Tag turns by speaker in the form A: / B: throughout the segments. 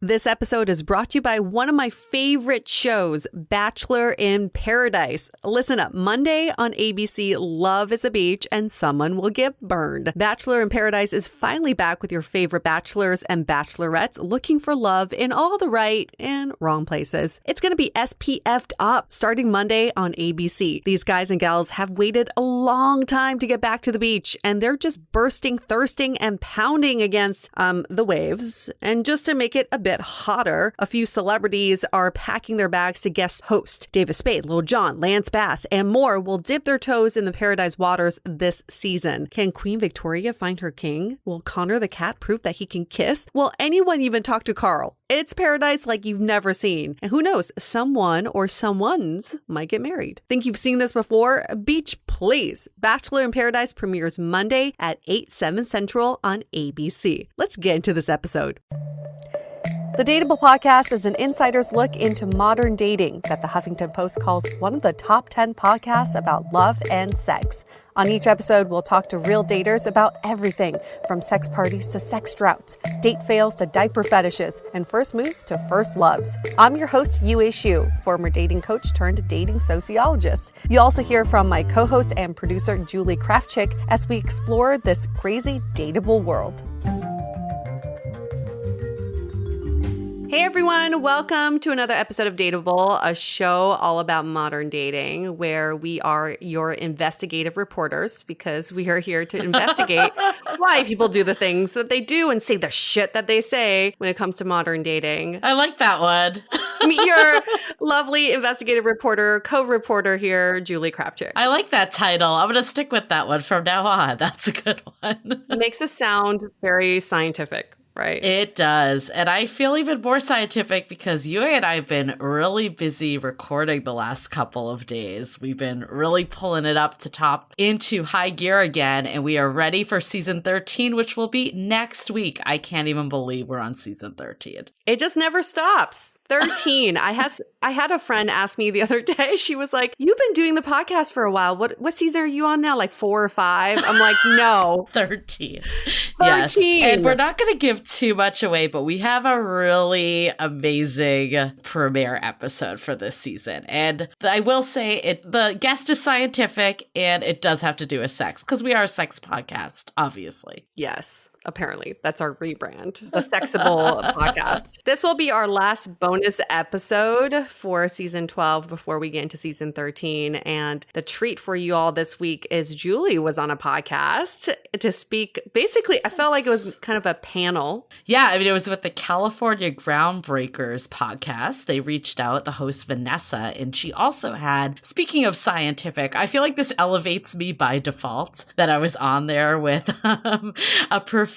A: This episode is brought to you by one of my favorite shows, Bachelor in Paradise. Listen up, Monday on ABC, love is a beach and someone will get burned. Bachelor in Paradise is finally back with your favorite bachelors and bachelorettes looking for love in all the right and wrong places. It's going to be SPF'd up starting Monday on ABC. These guys and gals have waited a long time to get back to the beach, and they're just bursting, thirsting, and pounding against the waves. And just to make it a bit hotter, a few celebrities are packing their bags to guest host. David Spade, Lil Jon, Lance Bass, and more will dip their toes in the paradise waters this season. Can Queen Victoria find her king? Will Connor the cat prove that he can kiss? Will anyone even talk to Carl? It's paradise like you've never seen. And who knows, someone or someones might get married. Think you've seen this before? Beach, please. Bachelor in Paradise premieres Monday at 8/7 Central on ABC. Let's get into this episode. The DATEABLE podcast is an insider's look into modern dating that the Huffington Post calls one of the top 10 podcasts about love and sex. On each episode, we'll talk to real daters about everything from sex parties to sex droughts, date fails to diaper fetishes, and first moves to first loves. I'm your host, Yue Xu, former dating coach turned dating sociologist. You'll also hear from my co-host and producer, Julie Krafchick, as we explore this crazy dateable world. Hey everyone, welcome to another episode of Dateable, a show all about modern dating where we are your investigative reporters because we are here to investigate why people do the things that they do and say the shit that they say when it comes to modern dating.
B: I like that one.
A: Meet your lovely investigative reporter, co-reporter here, Julie Krafchick.
B: I like that title. I'm going to stick with that one from now on. That's a good one.
A: It makes us sound very scientific. Right.
B: It does. And I feel even more scientific because you and I have been really busy recording the last couple of days. We've been really pulling it up to top into high gear again. And we are ready for season 13, which will be next week. I can't even believe we're on season 13.
A: It just never stops. 13. I had a friend ask me the other day. She was like, "You've been doing the podcast for a while. What season are you on now? Like 4 or 5?" I'm like, "No,
B: 13.
A: 13.
B: Yes. And we're not going to give too much away, but we have a really amazing premiere episode for this season. And I will say the guest is scientific and it does have to do with sex because we are a sex podcast, obviously.
A: Yes. Apparently, that's our rebrand, the Sexable podcast. This will be our last bonus episode for season 12 before we get into season 13. And the treat for you all this week is Julie was on a podcast to speak. Basically, I felt like it was kind of a panel.
B: Yeah, I mean, it was with the California Groundbreakers podcast. They reached out, the host Vanessa, and she also had, speaking of scientific, I feel like this elevates me by default that I was on there with a professor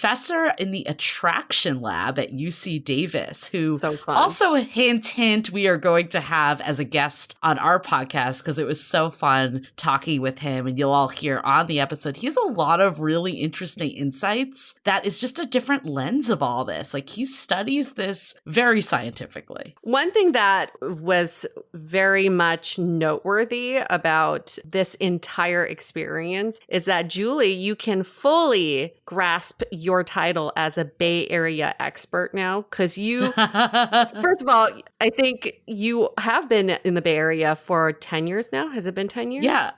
B: in the attraction lab at UC Davis, who also hint, we are going to have as a guest on our podcast because it was so fun talking with him. And you'll all hear on the episode, he has a lot of really interesting insights that is just a different lens of all this. Like he studies this very scientifically.
A: One thing that was very much noteworthy about this entire experience is that, Julie, you can fully grasp your title as a Bay Area expert now because you, first of all, I think you have been in the Bay Area for 10 years now. Has it been 10 years?
B: Yeah.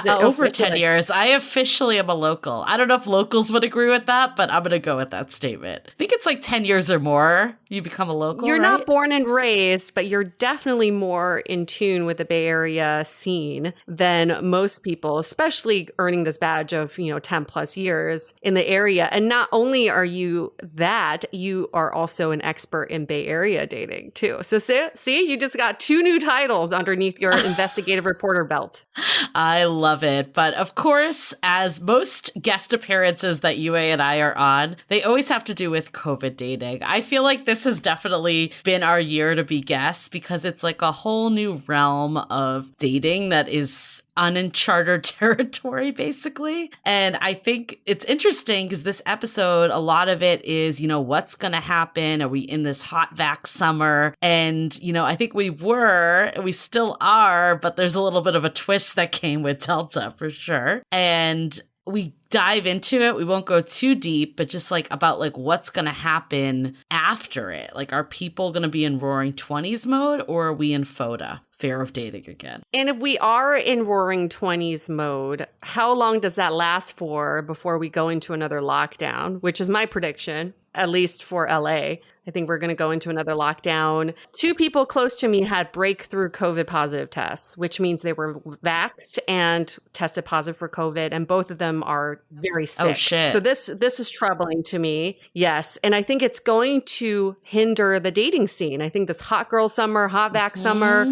B: Over 10 years. I officially am a local. I don't know if locals would agree with that, but I'm going to go with that statement. I think it's like 10 years or more you become a local,
A: You're
B: right?
A: not born and raised, but you're definitely more in tune with the Bay Area scene than most people, especially earning this badge of, 10 plus years in the area. And not only are you that, you are also an expert in Bay Area dating too. So see, you just got 2 new titles underneath your investigative reporter belt.
B: I love it. But of course, as most guest appearances that Yue and I are on, they always have to do with COVID dating. I feel like this has definitely been our year to be guests because it's like a whole new realm of dating that is uncharted territory, basically. And I think it's interesting because this episode, a lot of it is, what's going to happen? Are we in this hot vax summer? And, I think we still are, but there's a little bit of a twist that came with Delta for sure. And we dive into it. We won't go too deep, but just like about like what's going to happen after it. Like, are people going to be in roaring 20s mode, or are we in FODA, fear of dating again?
A: And if we are in roaring 20s mode, how long does that last for before we go into another lockdown, which is my prediction, at least for LA. I think we're going to go into another lockdown. 2 people close to me had breakthrough COVID positive tests, which means they were vaxxed and tested positive for COVID. And both of them are very sick.
B: Oh, shit.
A: So this is troubling to me. Yes. And I think it's going to hinder the dating scene. I think this hot girl summer, hot vax summer,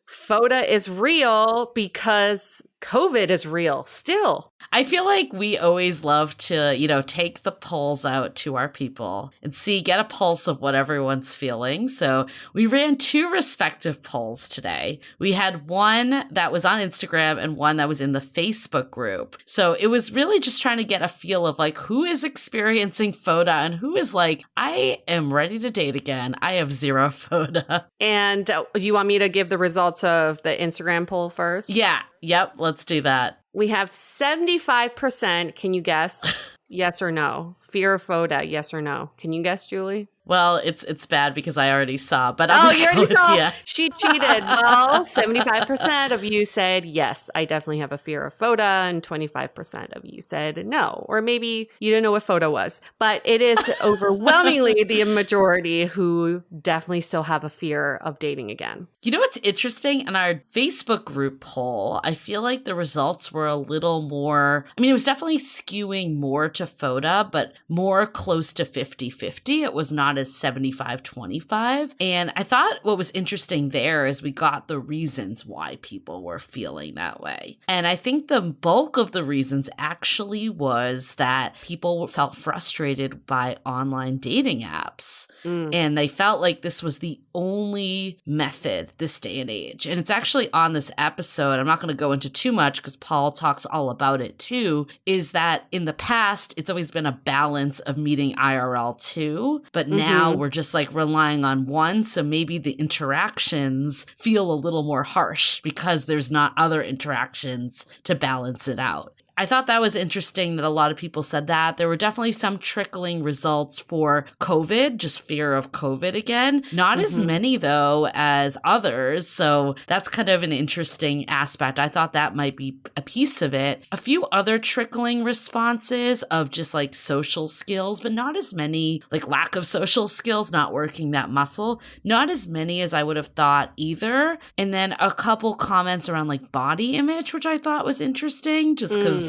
A: FODA is real because COVID is real still.
B: I feel like we always love to, take the polls out to our people and get a pulse of what everyone's feeling. So we ran 2 respective polls today. We had one that was on Instagram and one that was in the Facebook group. So it was really just trying to get a feel of like who is experiencing FODA and who is like, I am ready to date again. I have 0 FODA.
A: And you want me to give the results of the Instagram poll first?
B: Yeah. Yep. Let's do that.
A: We have 75%. Can you guess? Yes or no? Fear of FODA, yes or no? Can you guess, Julie?
B: Well, it's bad because I already saw, but
A: you already saw? Yeah. She cheated. Well, 75% of you said, yes, I definitely have a fear of FODA, and 25% of you said no. Or maybe you didn't know what FODA was. But it is overwhelmingly the majority who definitely still have a fear of dating again.
B: You know what's interesting? In our Facebook group poll, I feel like the results were a little more, it was definitely skewing more to FODA, but more close to 50-50. It was not as 75-25. And I thought what was interesting there is we got the reasons why people were feeling that way. And I think the bulk of the reasons actually was that people felt frustrated by online dating apps. And they felt like this was the only method this day and age. And it's actually on this episode, I'm not going to go into too much because Paul talks all about it too, is that in the past, it's always been a balance of meeting IRL too, but now we're just like relying on one. So maybe the interactions feel a little more harsh because there's not other interactions to balance it out. I thought that was interesting that a lot of people said that. There were definitely some trickling results for COVID, just fear of COVID again. Not as many, though, as others. So that's kind of an interesting aspect. I thought that might be a piece of it. A few other trickling responses of just like social skills, but not as many, like lack of social skills, not working that muscle. Not as many as I would have thought either. And then a couple comments around like body image, which I thought was interesting just because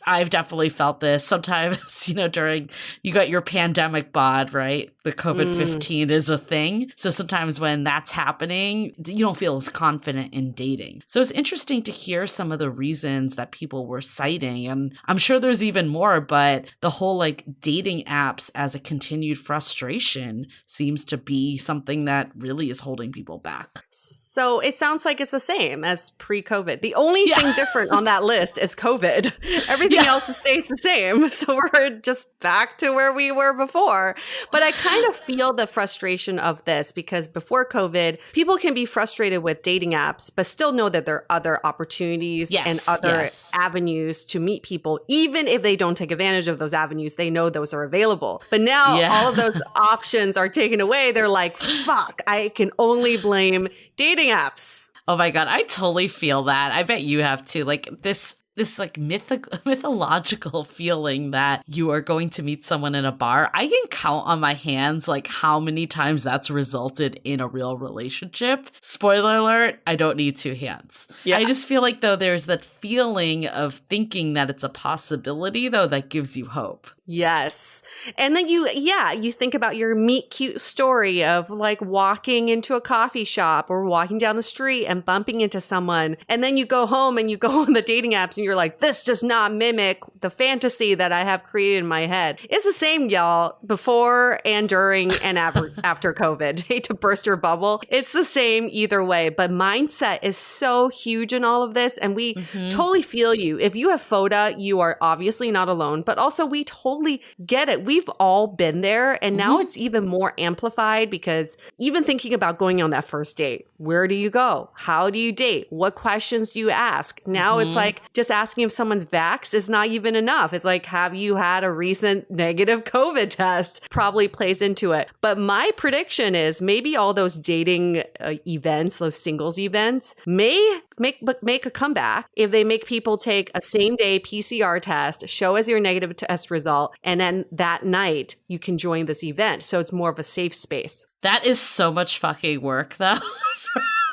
B: I've definitely felt this sometimes, during, you got your pandemic bod, right? The COVID-15 is a thing. So sometimes when that's happening, you don't feel as confident in dating. So it's interesting to hear some of the reasons that people were citing. And I'm sure there's even more, but the whole like dating apps as a continued frustration seems to be something that really is holding people back.
A: So it sounds like it's the same as pre-COVID. The only thing different on that list is COVID. Everything else stays the same. So we're just back to where we were before. But I kind of feel the frustration of this because before COVID, people can be frustrated with dating apps, but still know that there are other opportunities and other avenues to meet people. Even if they don't take advantage of those avenues, they know those are available. But now all of those options are taken away. They're like, fuck, I can only blame dating apps.
B: Oh my God, I totally feel that. I bet you have too. Like this like mythological feeling that you are going to meet someone in a bar. I can count on my hands like how many times that's resulted in a real relationship. Spoiler alert, I don't need 2 hands. Yeah. I just feel like though there's that feeling of thinking that it's a possibility though that gives you hope.
A: Yes. And then you think about your meet cute story of like walking into a coffee shop or walking down the street and bumping into someone. And then you go home and you go on the dating apps and you're like, this does not mimic the fantasy that I have created in my head. It's the same, y'all, before and during and after COVID. Hate to burst your bubble. It's the same either way. But mindset is so huge in all of this. And we totally feel you. If you have FODA, you are obviously not alone. But also we totally totally get it. We've all been there. And now it's even more amplified because even thinking about going on that first date, where do you go? How do you date? What questions do you ask? Now it's like just asking if someone's vaxxed is not even enough. It's like, have you had a recent negative COVID test? Probably plays into it. But my prediction is maybe all those dating events, those singles events, may make a comeback if they make people take a same day PCR test, show us your negative test result, and then that night you can join this event. So it's more of a safe space.
B: That is so much fucking work, though.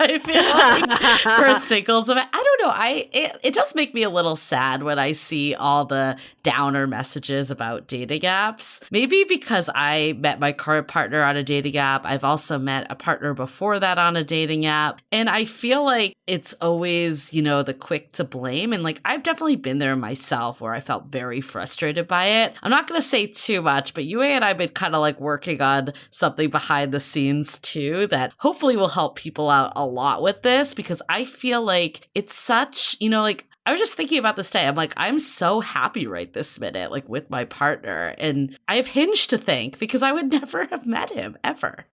B: I feel like for singles, I don't know. It does make me a little sad when I see all the downer messages about dating apps. Maybe because I met my current partner on a dating app. I've also met a partner before that on a dating app. And I feel like it's always, the quick to blame. And like, I've definitely been there myself where I felt very frustrated by it. I'm not going to say too much, but Yue and I have been kind of like working on something behind the scenes too that hopefully will help people out a lot with this, because I feel like it's such, I was just thinking about this day. I'm like, I'm so happy right this minute, like with my partner. And I have Hinge to thank because I would never have met him ever,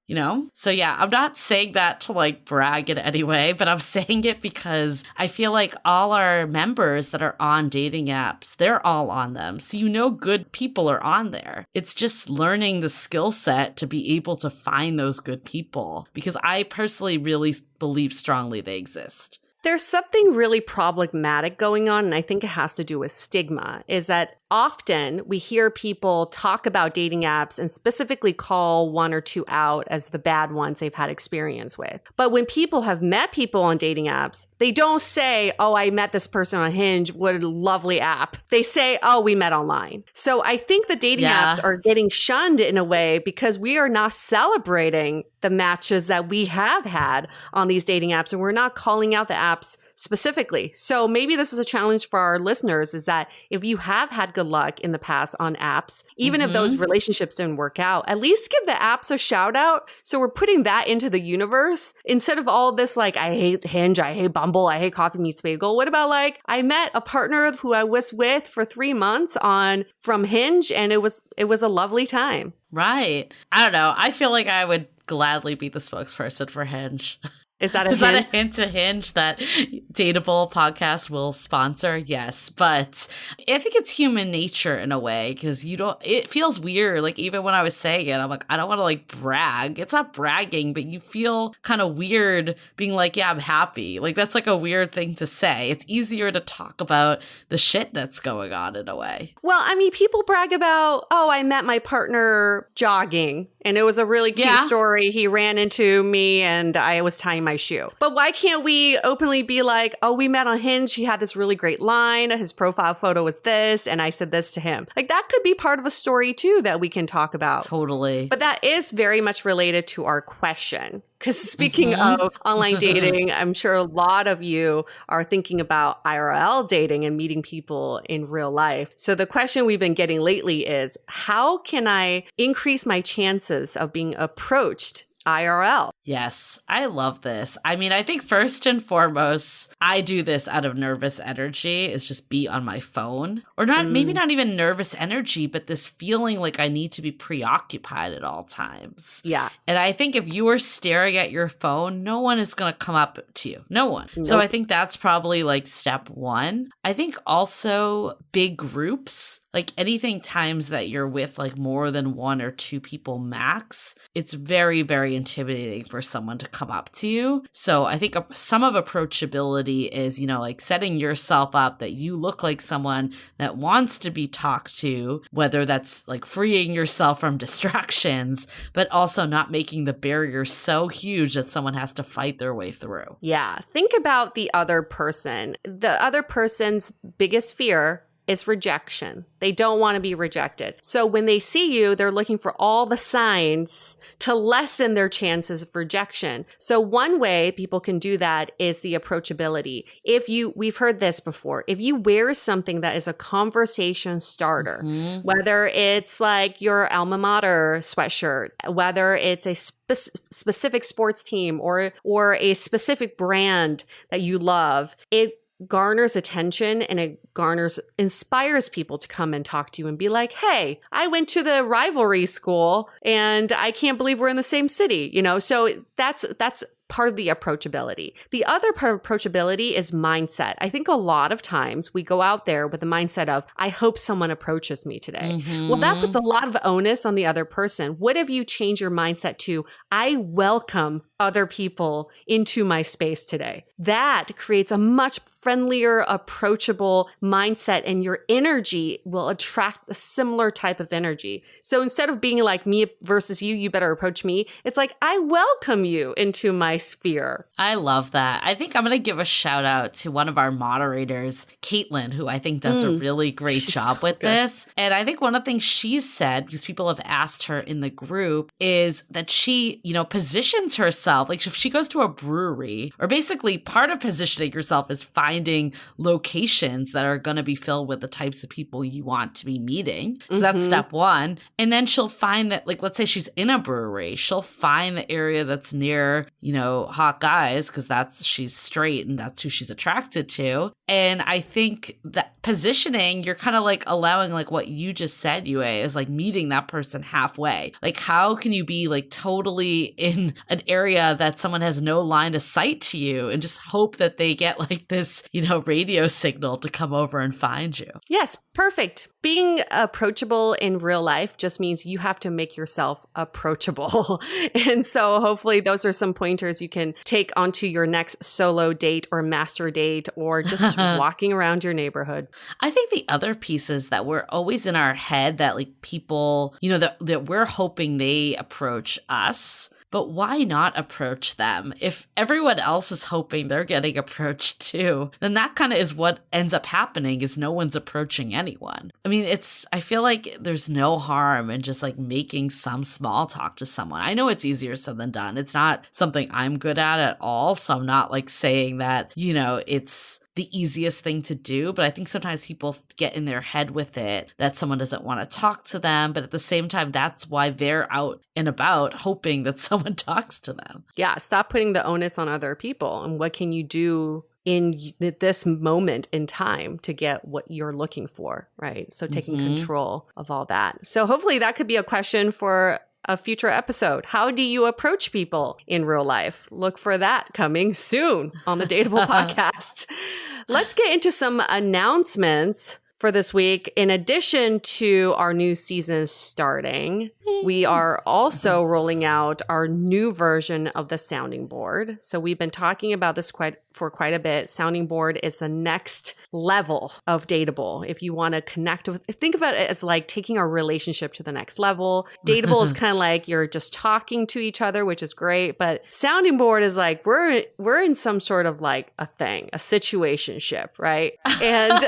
B: So yeah, I'm not saying that to like brag in any way, but I'm saying it because I feel like all our members that are on dating apps, they're all on them. So good people are on there. It's just learning the skill set to be able to find those good people, because I personally really believe strongly they exist.
A: There's something really problematic going on, and I think it has to do with stigma, is that often we hear people talk about dating apps and specifically call one or two out as the bad ones they've had experience with. But when people have met people on dating apps, they don't say, oh, I met this person on Hinge. What a lovely app. They say, oh, we met online. So I think the dating apps are getting shunned in a way because we are not celebrating the matches that we have had on these dating apps, and we're not calling out the apps specifically. So maybe this is a challenge for our listeners, is that if you have had good luck in the past on apps, even if those relationships didn't work out, at least give the apps a shout out. So we're putting that into the universe instead of all this like, I hate Hinge, I hate Bumble, I hate Coffee Meets Bagel. What about like, I met a partner who I was with for 3 months from Hinge, and it was a lovely time.
B: Right. I don't know. I feel like I would gladly be the spokesperson for Hinge.
A: Is that a
B: hint to Hinge that Dateable podcast will sponsor? Yes. But I think it's human nature in a way, because it feels weird. Like even when I was saying it, I'm like, I don't want to like brag. It's not bragging, but you feel kind of weird being like, yeah, I'm happy. Like that's like a weird thing to say. It's easier to talk about the shit that's going on in a way.
A: Well, I mean, people brag about, oh, I met my partner jogging and it was a really cute story. He ran into me and I was tying my shoe. But why can't we openly be like, oh, we met on Hinge. He had this really great line. His profile photo was this. And I said this to him. Like that could be part of a story too that we can talk about.
B: Totally.
A: But that is very much related to our question. Because speaking of online dating, I'm sure a lot of you are thinking about IRL dating and meeting people in real life. So the question we've been getting lately is, how can I increase my chances of being approached IRL?
B: Yes, I love this. I mean, I think first and foremost, I do this out of nervous energy, is just be on my phone. Or not, maybe not even nervous energy, but this feeling like I need to be preoccupied at all times.
A: Yeah.
B: And I think if you are staring at your phone, no one is going to come up to you. No one. Nope. So I think that's probably like step one. I think also big groups, like anything times that you're with like more than one or two people max, it's very, very intimidating for someone to come up to you. So I think some of approachability is, like setting yourself up that you look like someone that wants to be talked to, whether that's like freeing yourself from distractions, but also not making the barrier so huge that someone has to fight their way through.
A: Yeah. Think about the other person. The other person's biggest fear is rejection. They don't want to be rejected. So when they see you, they're looking for all the signs to lessen their chances of rejection. So one way people can do that is the approachability. We've heard this before, if you wear something that is a conversation starter, whether it's like your alma mater sweatshirt, whether it's a specific sports team or a specific brand that you love, it garners attention and it inspires people to come and talk to you and be like, hey, I went to the rivalry school and I can't believe we're in the same city, So that's part of the approachability. The other part of approachability is mindset. I think a lot of times we go out there with the mindset of, I hope someone approaches me today. Well, that puts a lot of onus on the other person. What if you change your mindset to, I welcome other people into my space today? That creates a much friendlier, approachable mindset, and your energy will attract a similar type of energy. So instead of being like me versus you, you better approach me. It's like, I welcome you into my sphere.
B: I love that. I think I'm going to give a shout out to one of our moderators, Caitlin, who I think does a really great job with this. And I think one of the things she's said, because people have asked her in the group, is that she, positions herself. Like if she goes to a brewery, or basically part of positioning yourself is finding locations that are going to be filled with the types of people you want to be meeting. So that's step one. And then she'll find that, like, let's say she's in a brewery, she'll find the area that's near, hot guys, because she's straight and that's who she's attracted to. And I think that positioning, you're kind of like allowing, like what you just said, Yue, is like meeting that person halfway. Like, how can you be like totally in an area that someone has no line of sight to you and just hope that they get like this, radio signal to come over and find you?
A: Yes, perfect. Being approachable in real life just means you have to make yourself approachable. And so hopefully those are some pointers you can take onto your next solo date or master date or just walking around your neighborhood.
B: I think the other piece is that we're always in our head that like people, that we're hoping they approach us. But why not approach them? If everyone else is hoping they're getting approached too, then that kind of is what ends up happening, is no one's approaching anyone. I mean, I feel like there's no harm in just like making some small talk to someone. I know it's easier said than done. It's not something I'm good at all. So I'm not like saying that, it's the easiest thing to do, but I think sometimes people get in their head with it that someone doesn't want to talk to them, but at the same time, that's why they're out and about hoping that someone talks to them.
A: Yeah, stop putting the onus on other people. And what can you do in this moment in time to get what you're looking for, right? So taking control of all that. So hopefully that could be a question for a future episode. How do you approach people in real life? Look for that coming soon on the Dateable podcast. Let's get into some announcements for this week. In addition to our new season starting, we are also rolling out our new version of the sounding board. So we've been talking about this for quite a bit. Sounding board is the next level of Dateable. If you want to connect with, think about it as like taking our relationship to the next level. Dateable is kind of like you're just talking to each other, which is great. But sounding board is like we're in some sort of like a thing, a situationship, right? And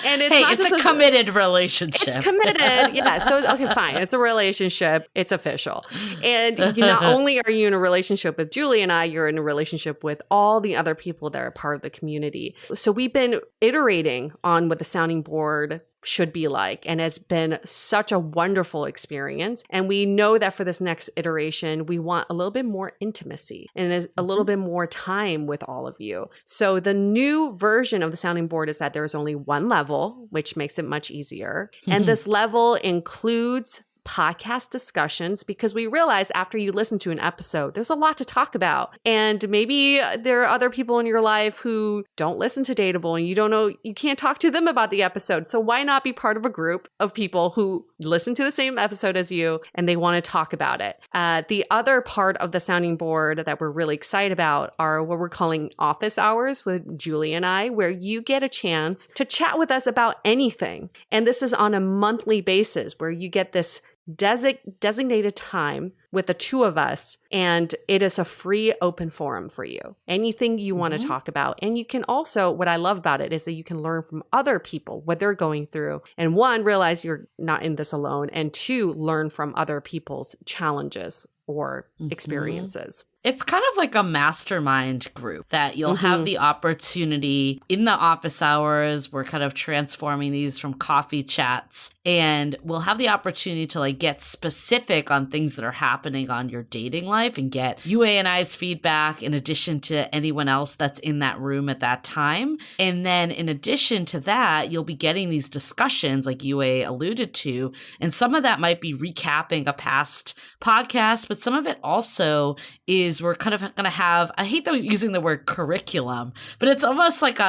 A: and
B: it's a committed relationship.
A: It's committed, yeah. So okay, fine. It's a relationship. It's official. And not only are you in a relationship with Julie and I, you're in a relationship with all the other people that are part of the community. So we've been iterating on what the sounding board should be like. And it's been such a wonderful experience. And we know that for this next iteration, we want a little bit more intimacy and a little bit more time with all of you. So the new version of the sounding board is that there's only one level, which makes it much easier. And this level includes podcast discussions, because we realize after you listen to an episode, there's a lot to talk about. And maybe there are other people in your life who don't listen to Dateable and you don't know, you can't talk to them about the episode. So why not be part of a group of people who listen to the same episode as you and they want to talk about it? The other part of the sounding board that we're really excited about are what we're calling office hours with Julie and I, where you get a chance to chat with us about anything. And this is on a monthly basis where you get this designated time with the two of us, and it is a free open forum for you. Anything you want to talk about. And you can also, what I love about it is that you can learn from other people what they're going through. And one, realize you're not in this alone. And two, learn from other people's challenges or experiences.
B: It's kind of like a mastermind group that you'll have the opportunity in the office hours. We're kind of transforming these from coffee chats, and we'll have the opportunity to like get specific on things that are happening on your dating life and get UA and I's feedback in addition to anyone else that's in that room at that time. And then in addition to that, you'll be getting these discussions like UA alluded to, and some of that might be recapping a past podcast, but some of it also is we're kind of going to have, I hate using the word curriculum, but it's almost like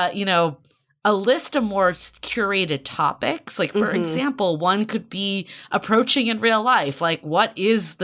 B: a list of more curated topics. Like, for example, one could be approaching in real life. Like, what is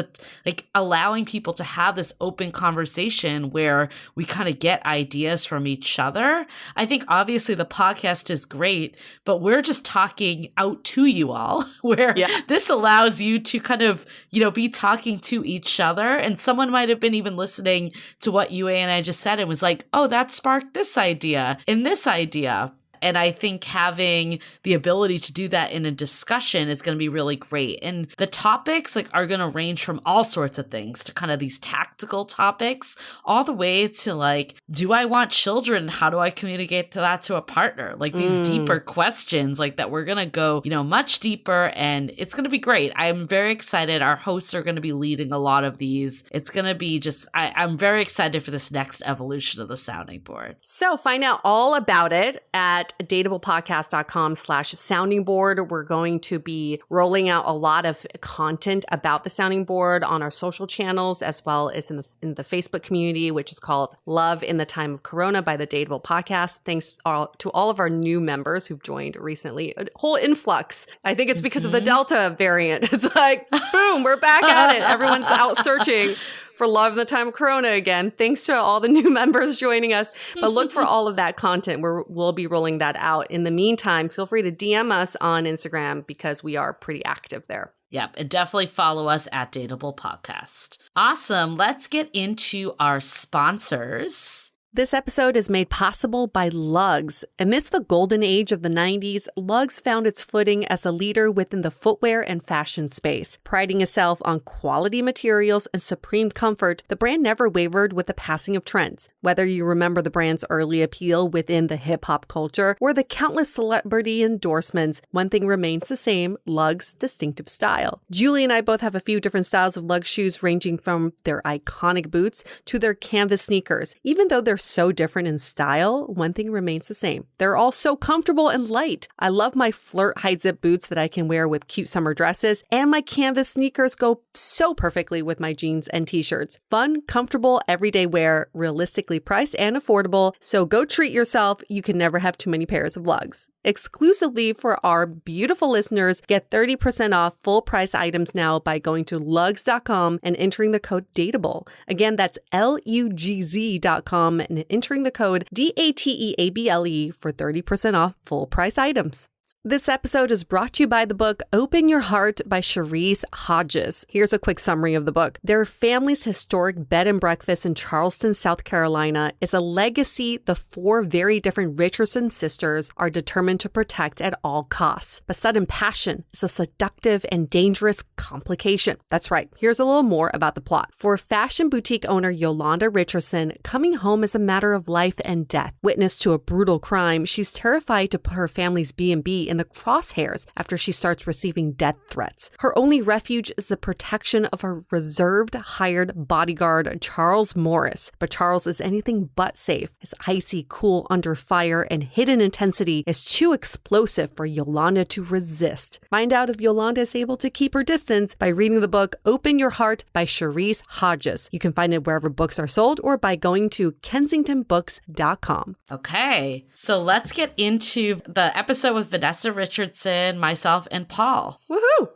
B: allowing people to have this open conversation where we kind of get ideas from each other. I think obviously the podcast is great, but we're just talking out to you all, where this allows you to kind of, be talking to each other. And someone might have been even listening to what UA and I just said and was like, oh, that sparked this idea and this idea. And I think having the ability to do that in a discussion is going to be really great. And the topics are going to range from all sorts of things to kind of these tactical topics, all the way to do I want children? How do I communicate that to a partner? These deeper questions that we're going to go, much deeper, and it's going to be great. I'm very excited. Our hosts are going to be leading a lot of these. It's going to be I'm very excited for this next evolution of the sounding board.
A: So find out all about it at dateablepodcast.com/sounding board. We're going to be rolling out a lot of content about the sounding board on our social channels, as well as in the Facebook community, which is called Love in the Time of Corona by the Dateable Podcast. Thanks to all of our new members who've joined recently. A whole influx. I think it's because of the Delta variant. It's like, boom, we're back at it. Everyone's out searching for Love in the Time of Corona again. Thanks to all the new members joining us. But look for all of that content. We'll be rolling that out. In the meantime, feel free to DM us on Instagram because we are pretty active there.
B: Yep, and definitely follow us at Dateable Podcast. Awesome. Let's get into our sponsors.
A: This episode is made possible by Lugz. Amidst the golden age of the 90s, Lugz found its footing as a leader within the footwear and fashion space. Priding itself on quality materials and supreme comfort, the brand never wavered with the passing of trends. Whether you remember the brand's early appeal within the hip-hop culture or the countless celebrity endorsements, one thing remains the same: Lugz's distinctive style. Julie and I both have a few different styles of Lugz shoes, ranging from their iconic boots to their canvas sneakers. Even though they're so different in style, one thing remains the same: they're all so comfortable and light. I love my flirt high zip boots that I can wear with cute summer dresses, and my canvas sneakers go so perfectly with my jeans and t-shirts. Fun, comfortable, everyday wear, realistically priced and affordable. So go treat yourself. You can never have too many pairs of Lugz. Exclusively for our beautiful listeners, get 30% off full price items now by going to lugz.com and entering the code DATEABLE. Again, that's LUGZ.com and entering the code DATEABLE for 30% off full price items. This episode is brought to you by the book Open Your Heart by Cheris Hodges. Here's a quick summary of the book. Their family's historic bed and breakfast in Charleston, South Carolina is a legacy the four very different Richardson sisters are determined to protect at all costs. But sudden passion is a seductive and dangerous complication. That's right. Here's a little more about the plot. For fashion boutique owner Yolanda Richardson, coming home is a matter of life and death. Witness to a brutal crime, she's terrified to put her family's B&B in the crosshairs after she starts receiving death threats. Her only refuge is the protection of her reserved, hired bodyguard, Charles Morris. But Charles is anything but safe. His icy cool under fire and hidden intensity is too explosive for Yolanda to resist. Find out if Yolanda is able to keep her distance by reading the book Open Your Heart by Cheris Hodges. You can find it wherever books are sold or by going to kensingtonbooks.com.
B: Okay, so let's get into the episode with Vanessa Richardson, myself, and Paul.
A: Woohoo!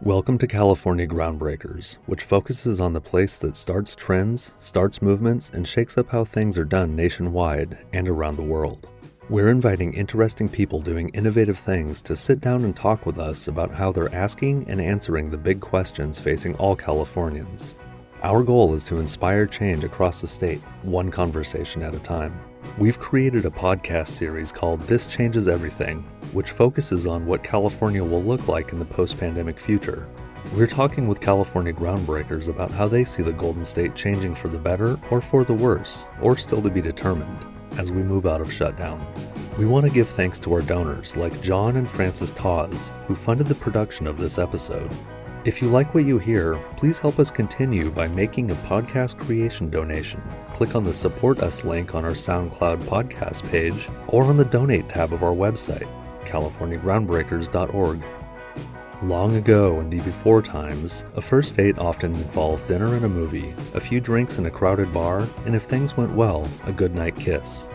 C: Welcome to California Groundbreakers, which focuses on the place that starts trends, starts movements, and shakes up how things are done nationwide and around the world. We're inviting interesting people doing innovative things to sit down and talk with us about how they're asking and answering the big questions facing all Californians. Our goal is to inspire change across the state, one conversation at a time. We've created a podcast series called This Changes Everything, which focuses on what California will look like in the post-pandemic future. We're talking with California Groundbreakers about how they see the Golden State changing for the better or for the worse, or still to be determined, as we move out of shutdown. We want to give thanks to our donors like John and Francis Tawes, who funded the production of this episode. If you like what you hear, please help us continue by making a podcast creation donation. Click on the Support Us link on our SoundCloud podcast page or on the Donate tab of our website, californiagroundbreakers.org. Long ago in the before times, a first date often involved dinner and a movie, a few drinks in a crowded bar, and if things went well, a goodnight kiss.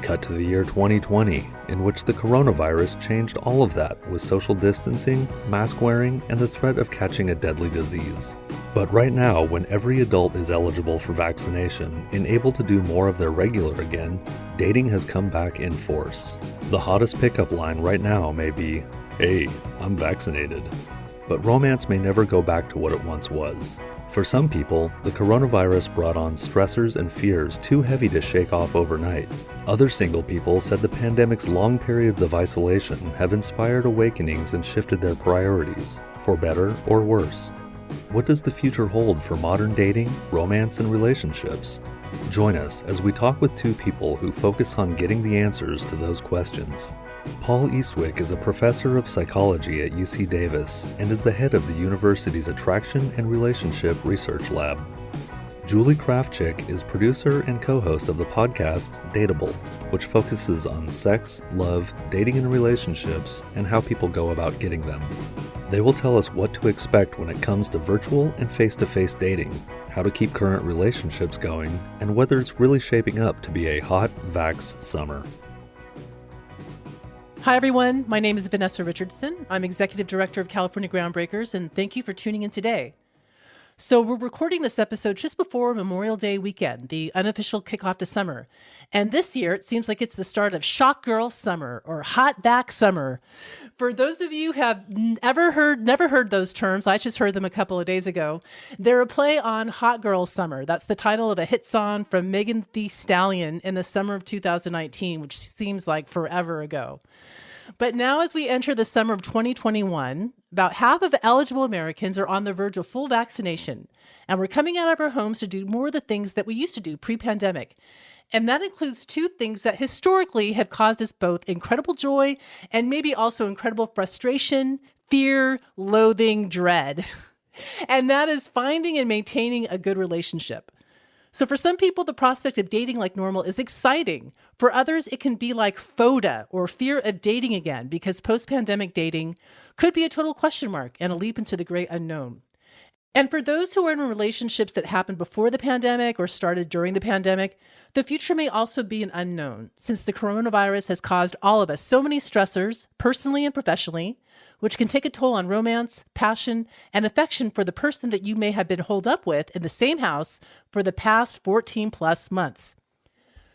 C: Cut to the year 2020, in which the coronavirus changed all of that with social distancing, mask wearing, and the threat of catching a deadly disease. But right now, when every adult is eligible for vaccination and able to do more of their regular again, dating has come back in force. The hottest pickup line right now may be, "Hey, I'm vaccinated." But romance may never go back to what it once was. For some people, the coronavirus brought on stressors and fears too heavy to shake off overnight. Other single people said the pandemic's long periods of isolation have inspired awakenings and shifted their priorities, for better or worse. What does the future hold for modern dating, romance, and relationships? Join us as we talk with two people who focus on getting the answers to those questions. Paul Eastwick is a professor of psychology at UC Davis and is the head of the university's Attraction and Relationship Research Lab. Julie Krafchick is producer and co-host of the podcast DATEABLE, which focuses on sex, love, dating and relationships, and how people go about getting them. They will tell us what to expect when it comes to virtual and face-to-face dating, how to keep current relationships going, and whether it's really shaping up to be a hot vax summer.
D: Hi, everyone. My name is Vanessa Richardson. I'm Executive Director of California Groundbreakers, and thank you for tuning in today. So we're recording this episode just before Memorial Day weekend, the unofficial kickoff to summer. And this year, it seems like it's the start of Shock Girl Summer or Hot Back Summer. For those of you who have never heard those terms, I just heard them a couple of days ago. They're a play on Hot Girl Summer. That's the title of a hit song from Megan Thee Stallion in the summer of 2019, which seems like forever ago. But now as we enter the summer of 2021, about half of eligible Americans are on the verge of full vaccination, and we're coming out of our homes to do more of the things that we used to do pre-pandemic. And that includes two things that historically have caused us both incredible joy and maybe also incredible frustration, fear, loathing, dread. And that is finding and maintaining a good relationship. So for some people, the prospect of dating like normal is exciting. For others, it can be like FODA, or fear of dating again, because post-pandemic dating could be a total question mark and a leap into the great unknown. And for those who are in relationships that happened before the pandemic or started during the pandemic, the future may also be an unknown, since the coronavirus has caused all of us so many stressors, personally and professionally, which can take a toll on romance, passion, and affection for the person that you may have been holed up with in the same house for the past 14 plus months.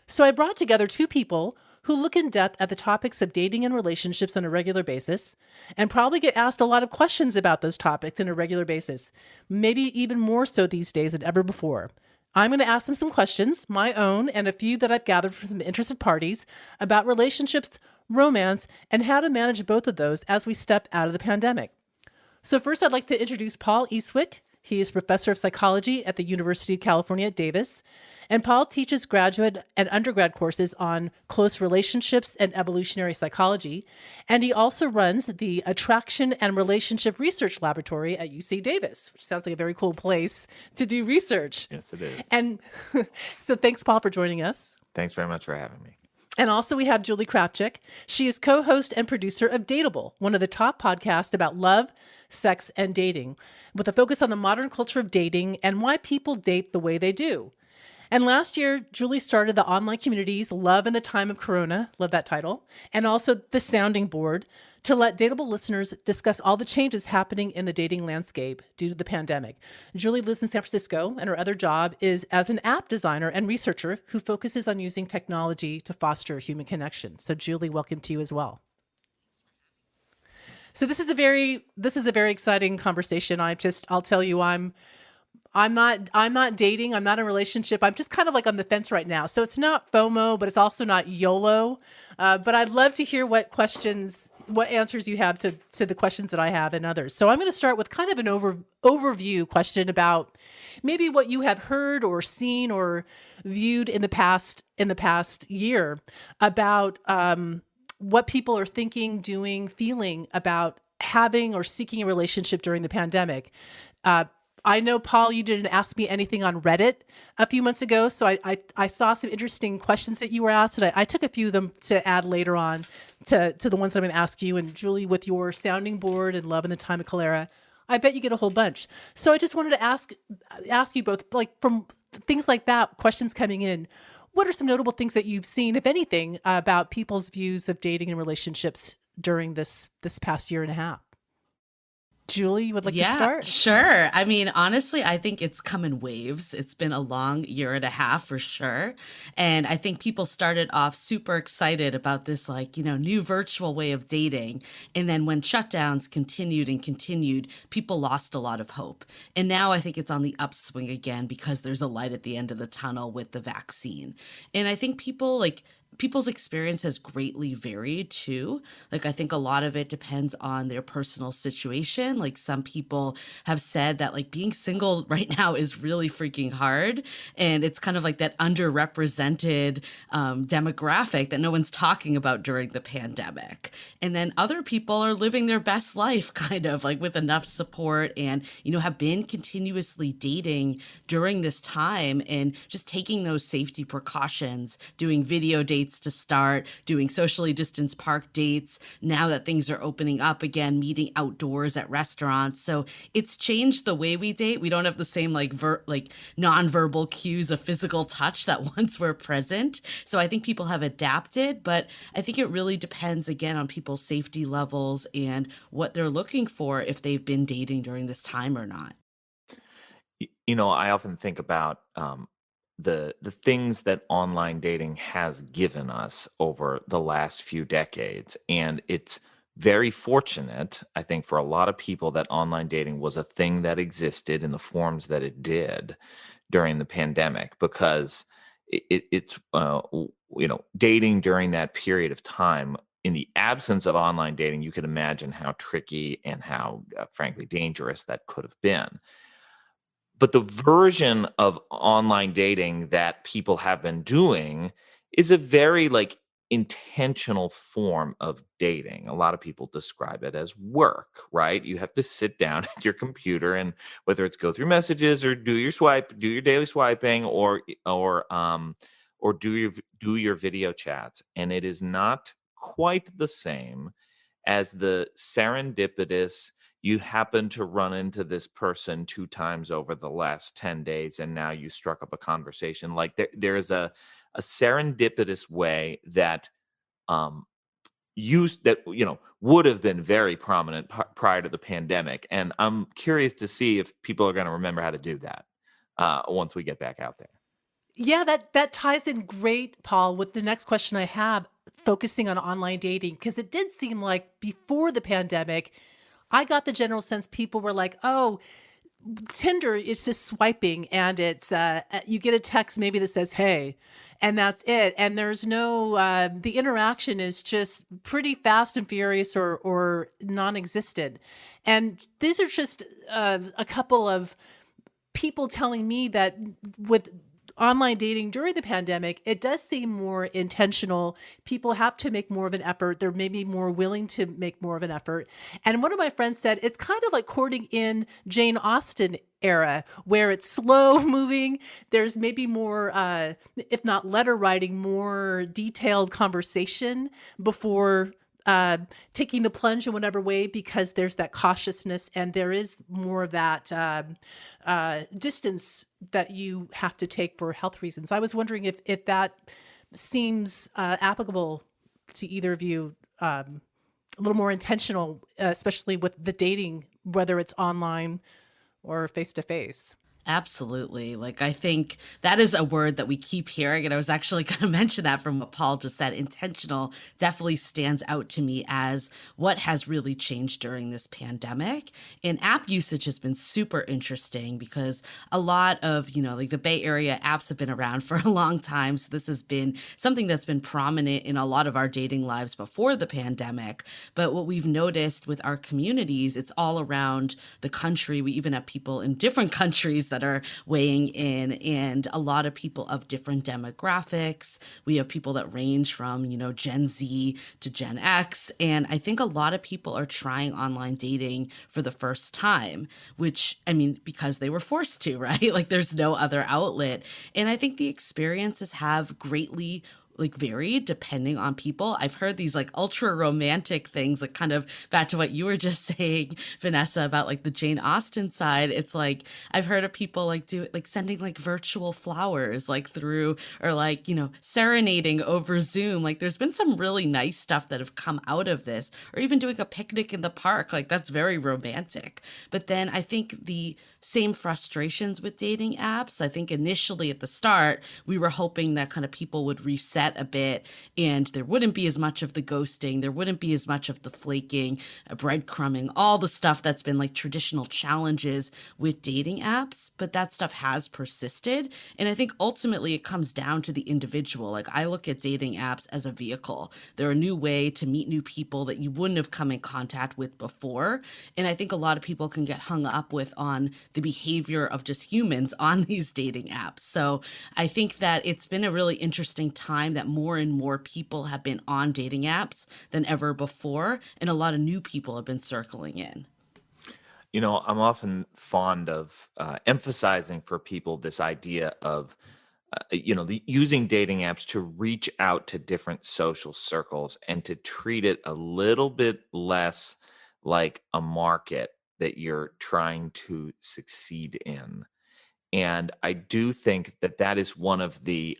D: So I brought together two people who look in depth at the topics of dating and relationships on a regular basis, and probably get asked a lot of questions about those topics on a regular basis, maybe even more so these days than ever before. I'm going to ask them some questions, my own and a few that I've gathered from some interested parties, about relationships, romance, and how to manage both of those as we step out of the pandemic. So first, I'd like to introduce Paul Eastwick. He is professor of psychology at the University of California at Davis. And Paul teaches graduate and undergrad courses on close relationships and evolutionary psychology. And he also runs the Attraction and Relationship Research Laboratory at UC Davis, which sounds like a very cool place to do research.
E: Yes, it is.
D: And so thanks, Paul, for joining us.
E: Thanks very much for having me.
D: And also we have Julie Krafchick. She is co-host and producer of DATEABLE, one of the top podcasts about love, sex, and dating, with a focus on the modern culture of dating and why people date the way they do. And last year, Julie started the online communities Love in the Time of Corona, love that title, and also the Sounding Board to let Dateable listeners discuss all the changes happening in the dating landscape due to the pandemic. Julie lives in San Francisco, and her other job is as an app designer and researcher who focuses on using technology to foster human connection. So Julie, welcome to you as well. So this is a very exciting conversation. I'll tell you, I'm I'm not dating. I'm not in a relationship. I'm just kind of like on the fence right now. So it's not FOMO, but it's also not YOLO. But I'd love to hear what answers you have to the questions that I have and others. So I'm going to start with kind of an overview question about maybe what you have heard or seen or viewed in the past year about what people are thinking, doing, feeling about having or seeking a relationship during the pandemic. I know, Paul, you didn't ask me anything on Reddit a few months ago, so I saw some interesting questions that you were asked, and I took a few of them to add later on to the ones that I'm going to ask you. And Julie, with your sounding board and Love in the Time of Cholera, I bet you get a whole bunch. So I just wanted to ask you both, like from things like that, questions coming in, what are some notable things that you've seen, if anything, about people's views of dating and relationships during this past year and a half? Julie, you would like to start?
B: Sure. I mean, honestly, I think it's come in waves. It's been a long year and a half for sure. And I think people started off super excited about this, new virtual way of dating. And then when shutdowns continued, people lost a lot of hope. And now I think it's on the upswing again because there's a light at the end of the tunnel with the vaccine. And I think people's experience has greatly varied too. I think a lot of it depends on their personal situation. Some people have said that being single right now is really freaking hard. And it's kind of like that underrepresented demographic that no one's talking about during the pandemic. And then other people are living their best life kind of with enough support and, have been continuously dating during this time and just taking those safety precautions, doing video dates to start, doing socially distanced park dates. Now that things are opening up again, meeting outdoors at restaurants. So it's changed the way we date. We don't have the same nonverbal cues of physical touch that once were present. So I think people have adapted, but I think it really depends again on people's safety levels and what they're looking for if they've been dating during this time or not.
E: I often think about the things that online dating has given us over the last few decades. And it's very fortunate, I think, for a lot of people that online dating was a thing that existed in the forms that it did during the pandemic, because it's dating during that period of time. In the absence of online dating, you could imagine how tricky and how, frankly, dangerous that could have been. But the version of online dating that people have been doing is a very intentional form of dating. A lot of people describe it as work, right? You have to sit down at your computer, and whether it's go through messages or do your daily swiping, or do your video chats. And it is not quite the same as the serendipitous, you happen to run into this person 2 times over the last 10 days, and now you struck up a conversation. There is a serendipitous way that would have been very prominent prior to the pandemic. And I'm curious to see if people are going to remember how to do that once we get back out there.
D: Yeah, that ties in great, Paul, with the next question I have, focusing on online dating, because it did seem like before the pandemic, I got the general sense people were like, oh, Tinder, it's just swiping, and it's you get a text maybe that says, hey, and that's it. And there's no, the interaction is just pretty fast and furious or non-existent. And these are just a couple of people telling me that with online dating during the pandemic, it does seem more intentional. People have to make more of an effort. They're maybe more willing to make more of an effort. And one of my friends said it's kind of like courting in Jane Austen era, where it's slow moving. There's maybe more, if not letter writing, more detailed conversation before taking the plunge in whatever way, because there's that cautiousness and there is more of that distance that you have to take for health reasons. I was wondering if that seems applicable to either of you, a little more intentional, especially with the dating, whether it's online or face-to-face.
B: Absolutely. Like, I think that is a word that we keep hearing. And I was actually going to mention that from what Paul just said. Intentional definitely stands out to me as what has really changed during this pandemic. And app usage has been super interesting because a lot of, like the Bay Area apps have been around for a long time. So this has been something that's been prominent in a lot of our dating lives before the pandemic. But what we've noticed with our communities, it's all around the country. We even have people in different countries that are weighing in, and a lot of people of different demographics. We have people that range from, Gen Z to Gen X. And I think a lot of people are trying online dating for the first time, which, because they were forced to, right? Like there's no other outlet. And I think the experiences have greatly varied depending on people. I've heard these ultra romantic things, kind of back to what you were just saying, Vanessa, about the Jane Austen side. It's I've heard of people sending virtual flowers through, or serenading over Zoom. There's been some really nice stuff that have come out of this, or even doing a picnic in the park. That's very romantic. But then I think the same frustrations with dating apps. I think initially at the start, we were hoping that kind of people would reset a bit and there wouldn't be as much of the ghosting. There wouldn't be as much of the flaking, breadcrumbing, all the stuff that's been traditional challenges with dating apps. But that stuff has persisted. And I think ultimately it comes down to the individual. I look at dating apps as a vehicle. They're a new way to meet new people that you wouldn't have come in contact with before. And I think a lot of people can get hung up on the behavior of just humans on these dating apps. So I think that it's been a really interesting time that more and more people have been on dating apps than ever before, and a lot of new people have been circling in.
E: I'm often fond of emphasizing for people this idea of using dating apps to reach out to different social circles and to treat it a little bit less like a market that you're trying to succeed in. And I do think that that is one of the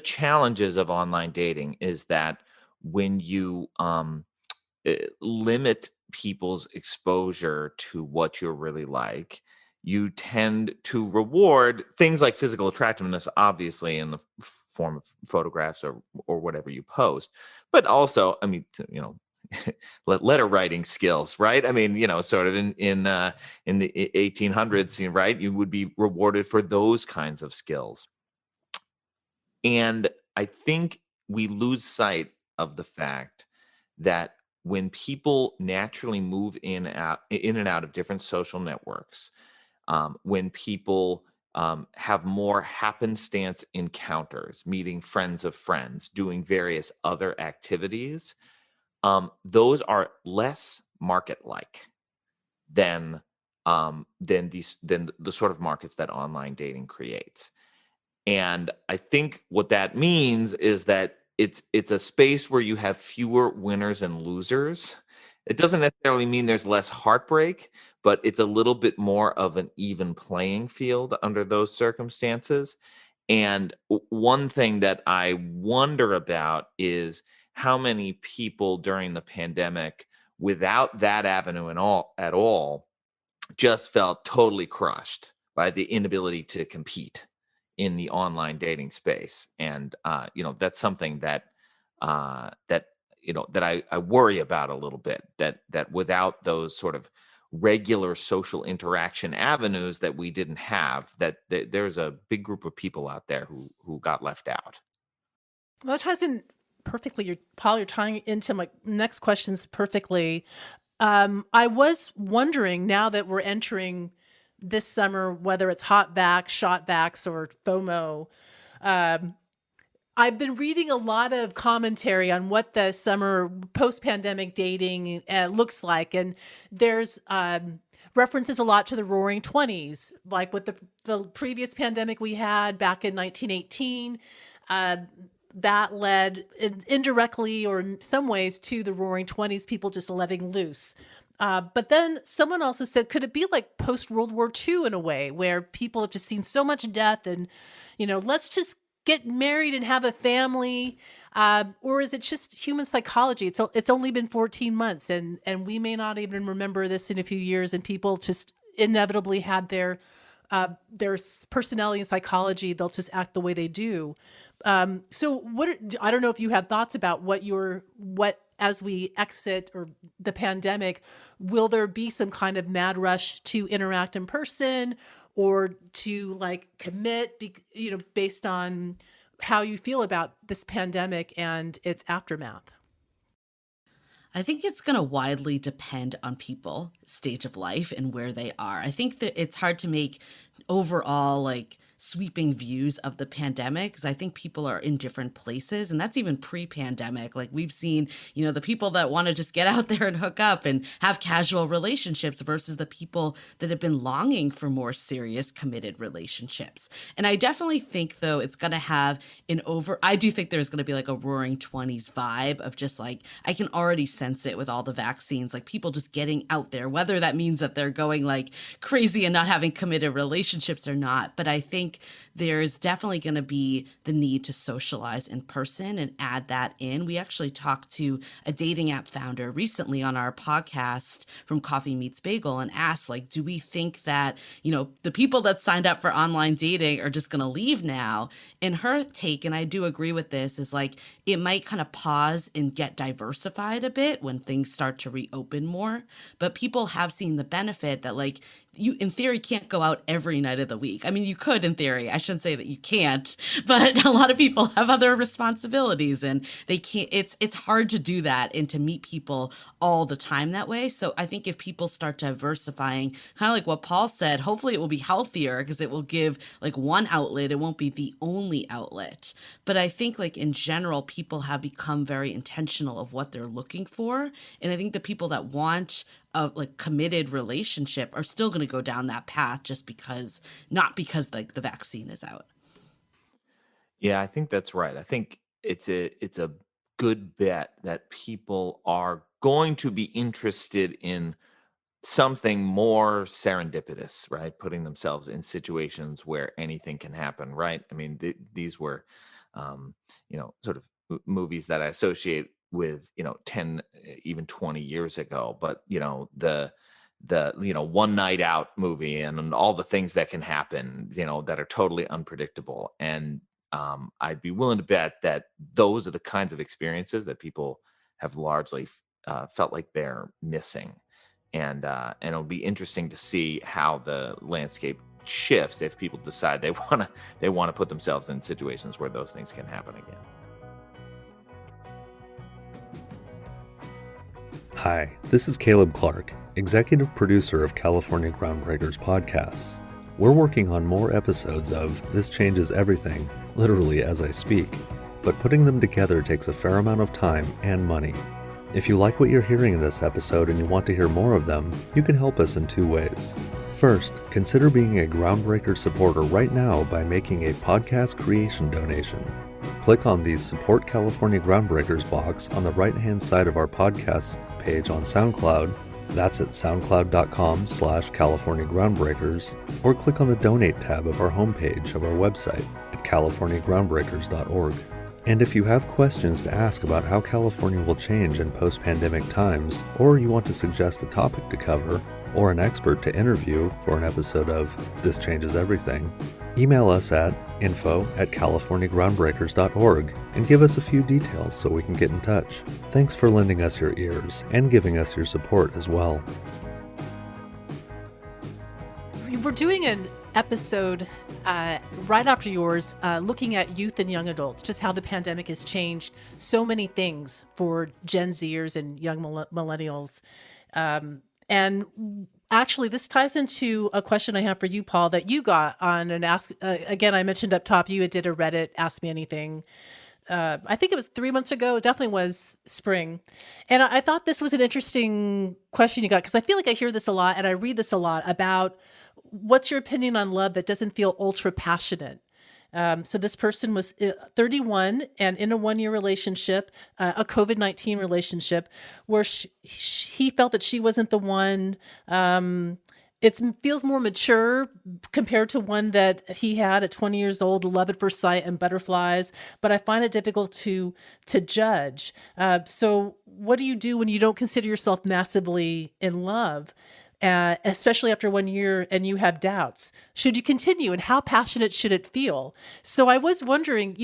E: challenges of online dating is that when you limit people's exposure to what you're really like, you tend to reward things like physical attractiveness, obviously in the form of photographs or whatever you post, but also, letter writing skills, right? Sort of in the 1800s, right? You would be rewarded for those kinds of skills. And I think we lose sight of the fact that when people naturally move in and out of different social networks, when people have more happenstance encounters, meeting friends of friends, doing various other activities, those are less market-like than the sort of markets that online dating creates. And I think what that means is that it's a space where you have fewer winners and losers. It doesn't necessarily mean there's less heartbreak, but it's a little bit more of an even playing field under those circumstances. And one thing that I wonder about is how many people during the pandemic, without that avenue at all, just felt totally crushed by the inability to compete in the online dating space. And that's something that I worry about a little bit, that without those sort of regular social interaction avenues that we didn't have, that there's a big group of people out there who got left out.
D: Well, that ties in perfectly. Paul, you're tying into my next questions perfectly. I was wondering, now that we're entering this summer, whether it's hot vax, shot vax, or FOMO, I've been reading a lot of commentary on what the summer post-pandemic dating looks like. And there's references a lot to the Roaring 20s, like with the previous pandemic we had back in 1918. That led indirectly or in some ways to the Roaring 20s, people just letting loose. But then someone also said, could it be like post-World War II in a way, where people have just seen so much death and, let's just get married and have a family? Or is it just human psychology? It's only been 14 months and we may not even remember this in a few years, and people just inevitably had their their personality and psychology, they'll just act the way they do. So I don't know if you have thoughts about what as we exit or the pandemic, will there be some kind of mad rush to interact in person or to like commit, based on how you feel about this pandemic and its aftermath?
B: I think it's going to widely depend on people, stage of life, and where they are. I think that it's hard to make overall like sweeping views of the pandemic because I think people are in different places, and that's even pre-pandemic. Like we've seen, the people that want to just get out there and hook up and have casual relationships versus the people that have been longing for more serious committed relationships. And I definitely think though it's going to have I do think there's going to be like a roaring 20s vibe of just like, I can already sense it with all the vaccines, like people just getting out there, whether that means that they're going like crazy and not having committed relationships or not. But I think there's definitely going to be the need to socialize in person and add that in. We actually talked to a dating app founder recently on our podcast from Coffee Meets Bagel and asked, like, do we think that, the people that signed up for online dating are just going to leave now? And her take, and I do agree with this, is like it might kind of pause and get diversified a bit when things start to reopen more. But people have seen the benefit that like you in theory can't go out every night of the week. I mean, you could in theory. I shouldn't say that you can't, but a lot of people have other responsibilities and they can't, it's hard to do that and to meet people all the time that way. So I think if people start diversifying, kind of like what Paul said, hopefully it will be healthier because it will give like one outlet. It won't be the only outlet. But I think like in general, people have become very intentional of what they're looking for. And I think the people that want a like committed relationship are still going to go down that path not because like the vaccine is out.
E: Yeah, I think that's right. I think it's a good bet that people are going to be interested in something more serendipitous, right? Putting themselves in situations where anything can happen, right? I mean, these were, sort of movies that I associate with, 10, even 20 years ago. But, the one night out movie and all the things that can happen, that are totally unpredictable. And I'd be willing to bet that those are the kinds of experiences that people have largely felt like they're missing. And it'll be interesting to see how the landscape shifts if people decide they want to put themselves in situations where those things can happen again.
C: Hi, this is Caleb Clark, executive producer of California Groundbreakers podcasts. We're working on more episodes of This Changes Everything, literally as I speak, but putting them together takes a fair amount of time and money. If you like what you're hearing in this episode and you want to hear more of them, you can help us in 2 ways. First, consider being a Groundbreaker supporter right now by making a podcast creation donation. Click on the Support California Groundbreakers box on the right-hand side of our podcast page on SoundCloud. That's at soundcloud.com/California Groundbreakers, or click on the Donate tab of our homepage of our website at californiagroundbreakers.org. And if you have questions to ask about how California will change in post-pandemic times, or you want to suggest a topic to cover, or an expert to interview for an episode of This Changes Everything, email us at info@californiagroundbreakers.org and give us a few details so we can get in touch. Thanks for lending us your ears and giving us your support as well.
D: We're doing an episode right after yours, looking at youth and young adults, just how the pandemic has changed so many things for Gen Zers and young millennials. And actually, this ties into a question I have for you, Paul, that you got on an Ask. Again, I mentioned up top, you did a Reddit Ask Me Anything. I think it was 3 months ago. It definitely was spring. And I thought this was an interesting question you got, because I feel like I hear this a lot and I read this a lot about what's your opinion on love that doesn't feel ultra passionate? So this person was 31 and in a 1-year relationship, a COVID-19 relationship, where he felt that she wasn't the one. It feels more mature compared to one that he had at 20 years old, love at first sight and butterflies. But I find it difficult to judge. So what do you do when you don't consider yourself massively in love? especially after 1 year and you have doubts. Should you continue, and how passionate should it feel? So I was wondering,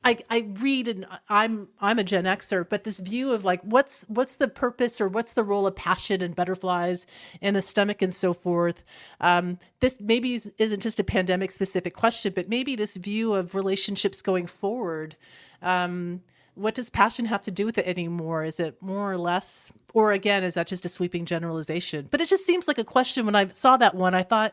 D: I read, and I'm a Gen Xer, but this view of like, what's the purpose or what's the role of passion and butterflies in the stomach and so forth. This maybe isn't just a pandemic specific question, but maybe this view of relationships going forward. What does passion have to do with it anymore? Is it more or less, or again, is that just a sweeping generalization? But it just seems like a question. When I saw that one, I thought,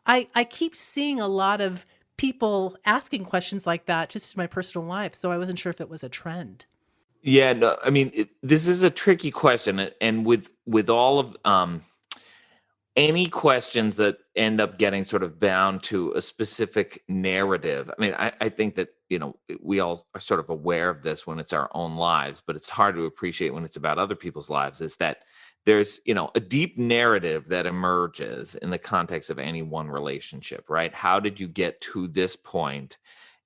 D: I keep seeing a lot of people asking questions like that just in my personal life. So I wasn't sure if it was a trend.
E: Yeah, no, I mean, this is a tricky question, and with all of any questions that end up getting sort of bound to a specific narrative. I mean, I think that, we all are sort of aware of this when it's our own lives, but it's hard to appreciate when it's about other people's lives, is that there's, a deep narrative that emerges in the context of any one relationship, right? How did you get to this point?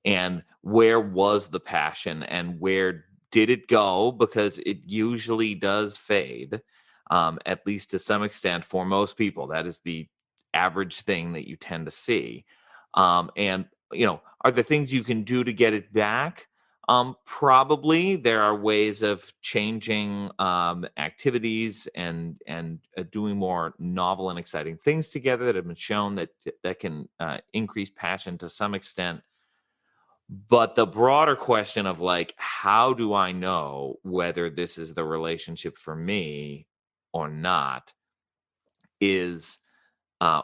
E: And where was the passion, and where did it go? Because it usually does fade. At least to some extent for most people. That is the average thing that you tend to see. And, are there things you can do to get it back? Probably. There are ways of changing activities and doing more novel and exciting things together that have been shown that can increase passion to some extent. But the broader question of like, how do I know whether this is the relationship for me or not, is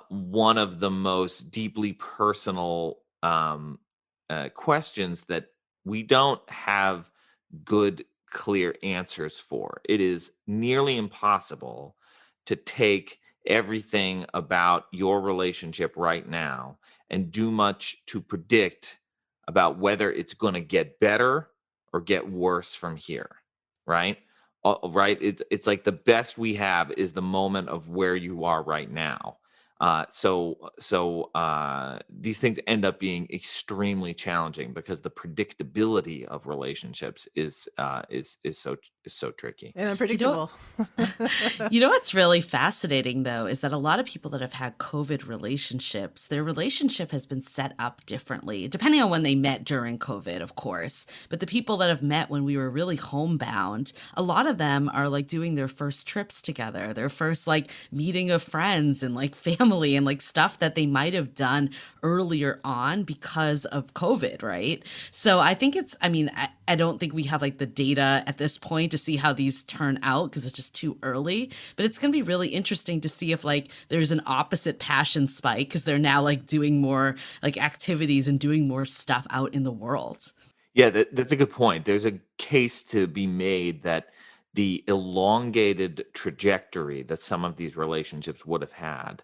E: one of the most deeply personal questions that we don't have good, clear answers for. It is nearly impossible to take everything about your relationship right now and do much to predict about whether it's going to get better or get worse from here, right? Right? It's like the best we have is the moment of where you are right now. So these things end up being extremely challenging because the predictability of relationships is so tricky.
D: And unpredictable.
B: What's really fascinating, though, is that a lot of people that have had COVID relationships, their relationship has been set up differently, depending on when they met during COVID, of course. But the people that have met when we were really homebound, a lot of them are like doing their first trips together, their first like meeting of friends and like family and like stuff that they might have done earlier on because of COVID, right? So I think I don't think we have like the data at this point to see how these turn out because it's just too early. But it's going to be really interesting to see if like there's an opposite passion spike because they're now like doing more like activities and doing more stuff out in the world.
E: Yeah, that's a good point. There's a case to be made that the elongated trajectory that some of these relationships would have had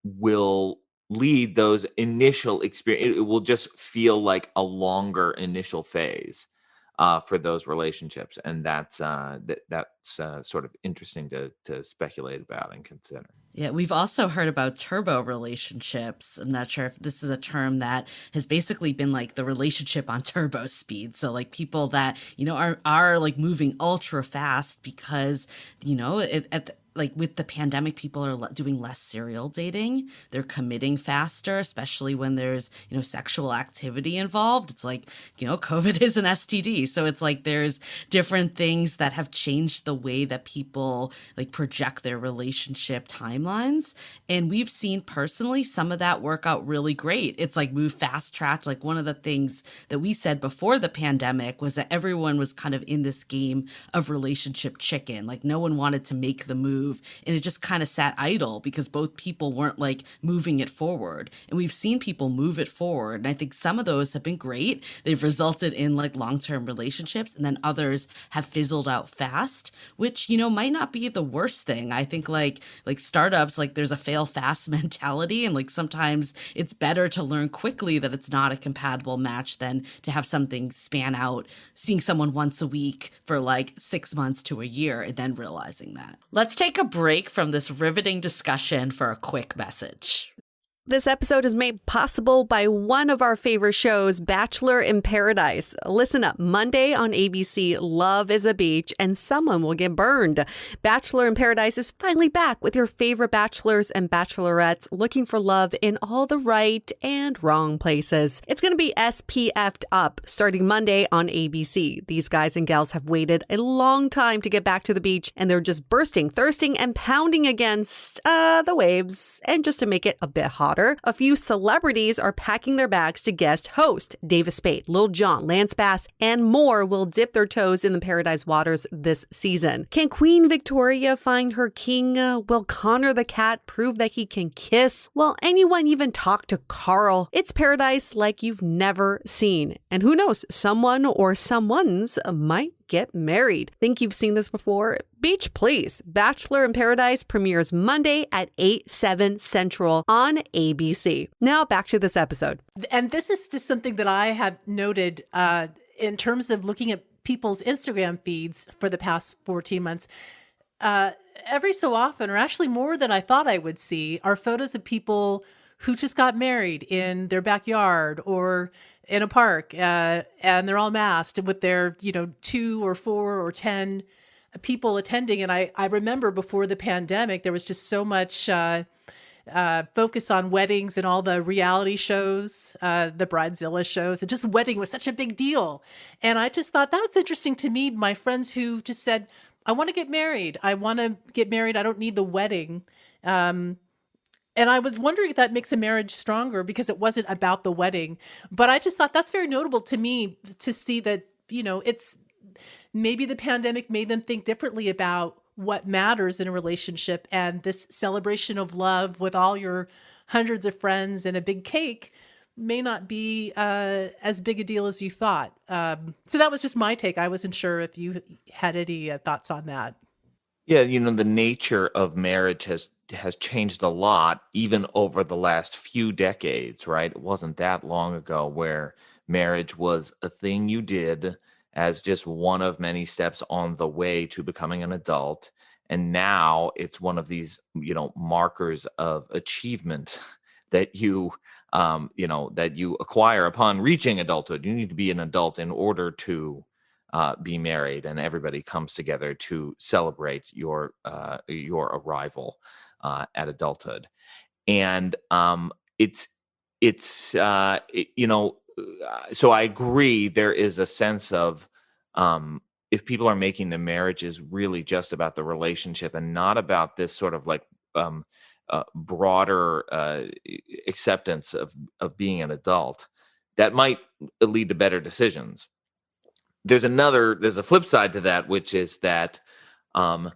E: will lead those initial experience. It will just feel like a longer initial phase for those relationships, and that's sort of interesting to speculate about and consider.
B: Yeah, we've also heard about turbo relationships. I'm not sure if this is a term that has basically been like the relationship on turbo speed. So like people that, are like moving ultra fast because, like with the pandemic, people are doing less serial dating. They're committing faster, especially when there's, sexual activity involved. It's like, COVID is an STD. So it's like there's different things that have changed the way that people like project their relationship timelines. And we've seen personally some of that work out really great. It's like move fast tracked. Like one of the things that we said before the pandemic was that everyone was kind of in this game of relationship chicken. Like no one wanted to make the move. And it just kind of sat idle because both people weren't like moving it forward. And we've seen people move it forward. And I think some of those have been great. They've resulted in like long-term relationships. And then others have fizzled out fast, which, might not be the worst thing. I think like startups, like there's a fail fast mentality. And like sometimes it's better to learn quickly that it's not a compatible match than to have something span out, seeing someone once a week for like 6 months to a year and then realizing that. Let's take a break from this riveting discussion for a quick message.
A: This episode is made possible by one of our favorite shows, Bachelor in Paradise. Listen up, Monday on ABC, Love is a Beach, and someone will get burned. Bachelor in Paradise is finally back with your favorite bachelors and bachelorettes looking for love in all the right and wrong places. It's going to be SPF'd up starting Monday on ABC. These guys and gals have waited a long time to get back to the beach, and they're just bursting, thirsting, and pounding against the waves. And just to make it a bit hotter, a few celebrities are packing their bags to guest host. Davis Spade, Lil Jon, Lance Bass, and more will dip their toes in the Paradise waters this season. Can Queen Victoria find her king? Will Connor the cat prove that he can kiss? Will anyone even talk to Carl? It's Paradise like you've never seen. And who knows, someone or someones might get married. Think you've seen this before? Beach, please. Bachelor in Paradise premieres Monday at 8/7 Central on ABC. Now back to this episode.
D: And this is just something that I have noted in terms of looking at people's Instagram feeds for the past 14 months. Every so often, or actually more than I thought I would see, are photos of people who just got married in their backyard or in a park, and they're all masked with their, 2 or 4 or 10 people attending. And I remember before the pandemic, there was just so much focus on weddings and all the reality shows, the Bridezilla shows, and just wedding was such a big deal. And I just thought that was interesting to me. My friends who just said, I want to get married. I want to get married. I don't need the wedding. And I was wondering if that makes a marriage stronger because it wasn't about the wedding. But I just thought that's very notable to me to see that, it's maybe the pandemic made them think differently about what matters in a relationship. And this celebration of love with all your hundreds of friends and a big cake may not be as big a deal as you thought. So that was just my take. I wasn't sure if you had any thoughts on that.
E: Yeah, the nature of marriage has changed a lot, even over the last few decades, right? It wasn't that long ago where marriage was a thing you did as just one of many steps on the way to becoming an adult. And now it's one of these, markers of achievement that you acquire upon reaching adulthood. You need to be an adult in order to be married, and everybody comes together to celebrate your arrival at adulthood. And so I agree. There is a sense of if people are making the marriages really just about the relationship and not about this sort of like broader acceptance of being an adult, that might lead to better decisions. There's a flip side to that, which is that a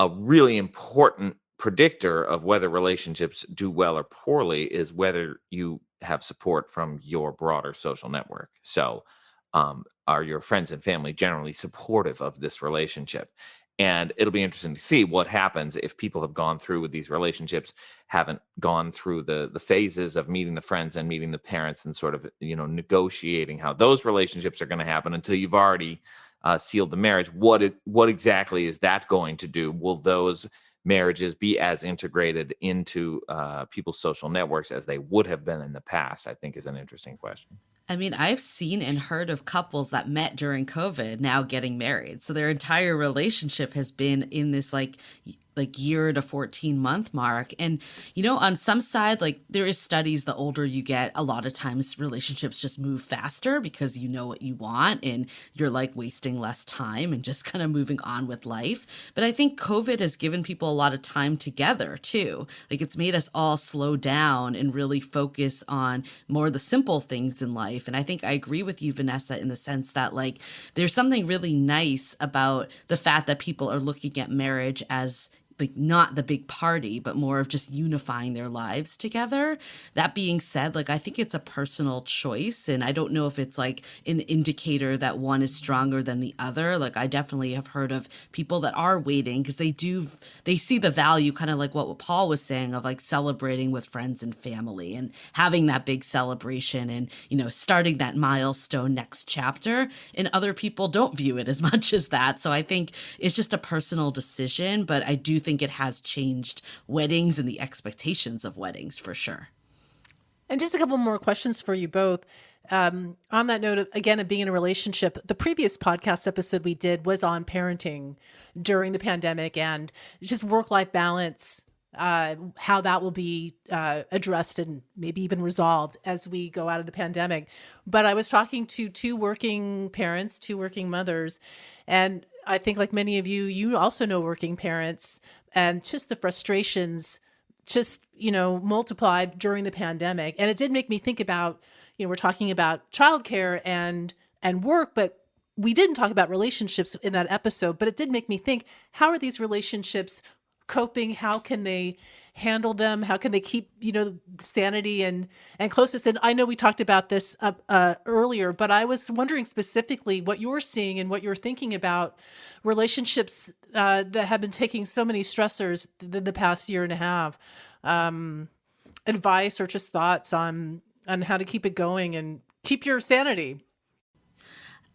E: really important predictor of whether relationships do well or poorly is whether you have support from your broader social network. So are your friends and family generally supportive of this relationship? And it'll be interesting to see what happens if people have gone through with these relationships, haven't gone through the phases of meeting the friends and meeting the parents and sort of, negotiating how those relationships are going to happen until you've already sealed the marriage. What exactly is that going to do? Will those marriages be as integrated into people's social networks as they would have been in the past? I think is an interesting question.
B: I mean, I've seen and heard of couples that met during COVID now getting married. So their entire relationship has been in this like year to 14-month mark. And, on some side, there is studies, the older you get, a lot of times relationships just move faster because you know what you want and you're wasting less time and just kind of moving on with life. But I think COVID has given people a lot of time together too. It's made us all slow down and really focus on more of the simple things in life. And I think I agree with you, Vanessa, in the sense that there's something really nice about the fact that people are looking at marriage as not the big party, but more of just unifying their lives together. That being said, I think it's a personal choice. And I don't know if it's an indicator that one is stronger than the other. I definitely have heard of people that are waiting because they see the value, kind of like what Paul was saying, of celebrating with friends and family and having that big celebration and, starting that milestone next chapter. And other people don't view it as much as that. So I think it's just a personal decision, but I do think it has changed weddings and the expectations of weddings for sure.
D: And just a couple more questions for you both. On that note, again, of being in a relationship, the previous podcast episode we did was on parenting during the pandemic and just work-life balance, how that will be addressed and maybe even resolved as we go out of the pandemic. But I was talking to two working parents, two working mothers, and I think like many of you, you also know working parents and just the frustrations just, multiplied during the pandemic. And it did make me think about, we're talking about childcare and work, but we didn't talk about relationships in that episode, but it did make me think, how are these relationships coping? How can they handle them? How can they keep, sanity and closeness? And I know we talked about this earlier, but I was wondering specifically what you're seeing and what you're thinking about relationships that have been taking so many stressors the past year and a half. Advice or just thoughts on how to keep it going and keep your sanity.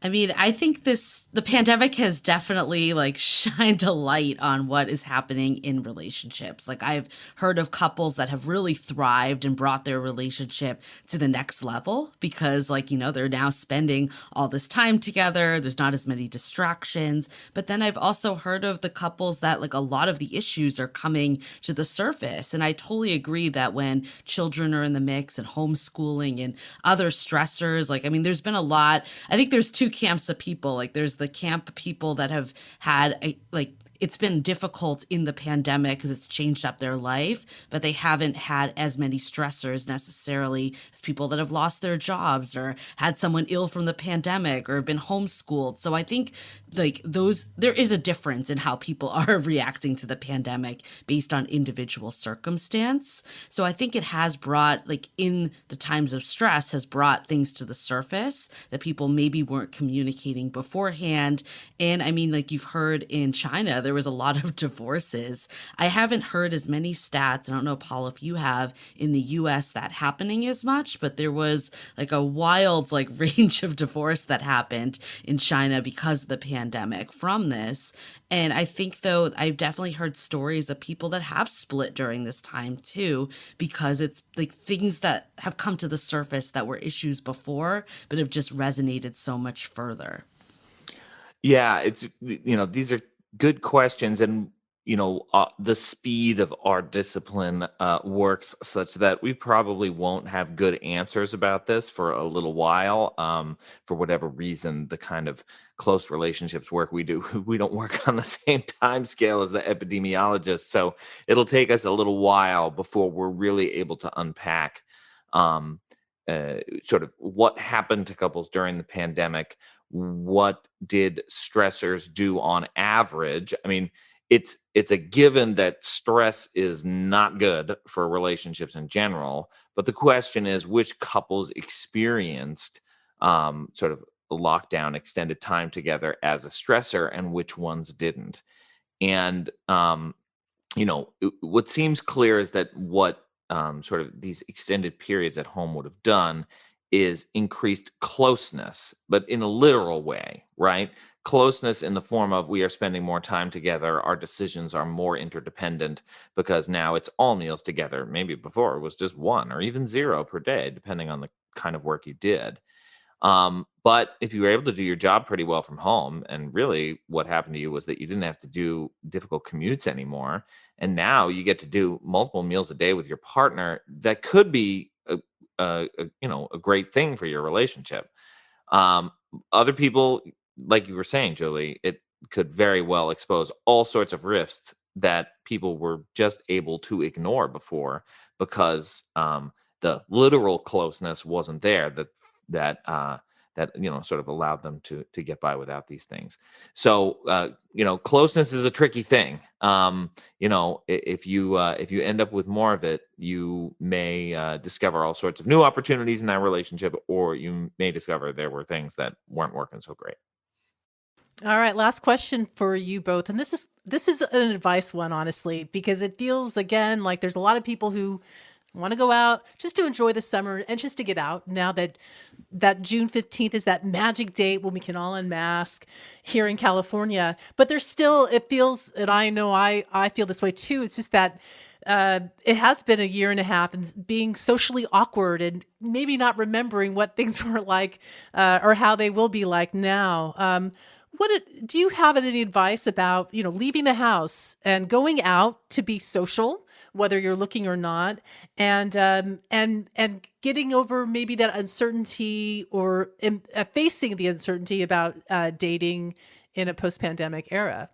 B: I mean, I think the pandemic has definitely shined a light on what is happening in relationships. I've heard of couples that have really thrived and brought their relationship to the next level because they're now spending all this time together. There's not as many distractions. But then I've also heard of the couples that a lot of the issues are coming to the surface. And I totally agree that when children are in the mix and homeschooling and other stressors, there's been a lot. I think there's two camps of people. There's the camp people that have had it's been difficult in the pandemic because it's changed up their life, but they haven't had as many stressors necessarily as people that have lost their jobs or had someone ill from the pandemic or have been homeschooled. So I think there is a difference in how people are reacting to the pandemic based on individual circumstance. So I think it has brought, in the times of stress, has brought things to the surface that people maybe weren't communicating beforehand. And I mean, you've heard in China, there was a lot of divorces. I haven't heard as many stats. I don't know, Paul, if you have in the US that happening as much, but there was a wild range of divorce that happened in China because of the pandemic from this. And I think, though, I've definitely heard stories of people that have split during this time, too, because it's things that have come to the surface that were issues before, but have just resonated so much further.
E: Yeah, it's these are good questions, and the speed of our discipline works such that we probably won't have good answers about this for a little while. For whatever reason, the kind of close relationships work we do, we don't work on the same time scale as the epidemiologists, so it'll take us a little while before we're really able to unpack sort of what happened to couples during the pandemic. What did stressors do on average? I mean, it's a given that stress is not good for relationships in general, but the question is which couples experienced sort of lockdown, extended time together as a stressor, and which ones didn't. And what seems clear is that what sort of these extended periods at home would have done is increased closeness, but in a literal way, right? Closeness in the form of we are spending more time together. Our decisions are more interdependent because now it's all meals together. Maybe before it was just one or even zero per day, depending on the kind of work you did. But if you were able to do your job pretty well from home, and really what happened to you was that you didn't have to do difficult commutes anymore, and now you get to do multiple meals a day with your partner, that could be a great thing for your relationship. Other people, like you were saying, Julie, it could very well expose all sorts of rifts that people were just able to ignore before because the literal closeness wasn't there. That sort of allowed them to get by without these things. So closeness is a tricky thing. If you end up with more of it, you may discover all sorts of new opportunities in that relationship, or you may discover there were things that weren't working so great.
D: All right, last question for you both. And this is an advice one, honestly, because it feels, again, like there's a lot of people who want to go out just to enjoy the summer and just to get out now that June 15th is that magic date when we can all unmask here in California. But there's still, it feels, and I know I feel this way too, it's just that it has been a year and a half, and being socially awkward and maybe not remembering what things were like or how they will be like now. Do you have any advice about, leaving the house and going out to be social, whether you're looking or not, and getting over maybe that uncertainty or facing the uncertainty about dating in a post-pandemic era?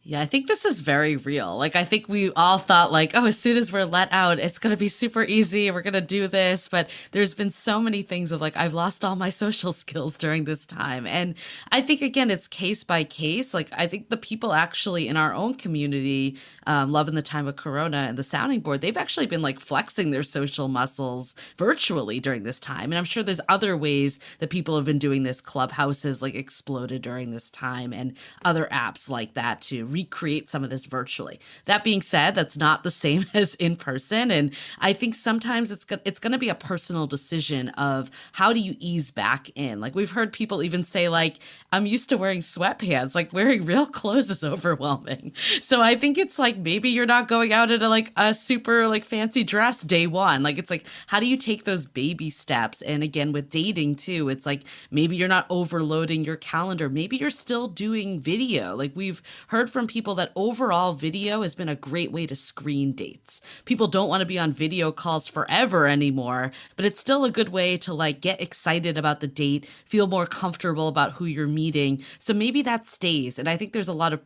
B: Yeah, I think this is very real. Like, I think we all thought like, oh, as soon as we're let out, it's going to be super easy. We're going to do this. But there's been so many things of like, I've lost all my social skills during this time. And I think, again, it's case by case. Like, I think the people actually in our own community, Love in the Time of Corona and the Sounding Board, they've actually been like flexing their social muscles virtually during this time. And I'm sure there's other ways that people have been doing this. Clubhouse has like exploded during this time, and other apps like that to recreate some of this virtually. That being said, that's not the same as in person. And I think sometimes it's going to be a personal decision of how do you ease back in? Like, we've heard people even say like, I'm used to wearing sweatpants, like wearing real clothes is overwhelming. So I think it's like, maybe you're not going out in a super like fancy dress day one. Like, it's like, how do you take those baby steps? And again, with dating too, it's like, maybe you're not overloading your calendar. Maybe you're still doing video. Like, we've heard from people that overall video has been a great way to screen dates. People don't want to be on video calls forever anymore, but it's still a good way to like get excited about the date, feel more comfortable about who you're meeting. So maybe that stays. And I think there's a lot of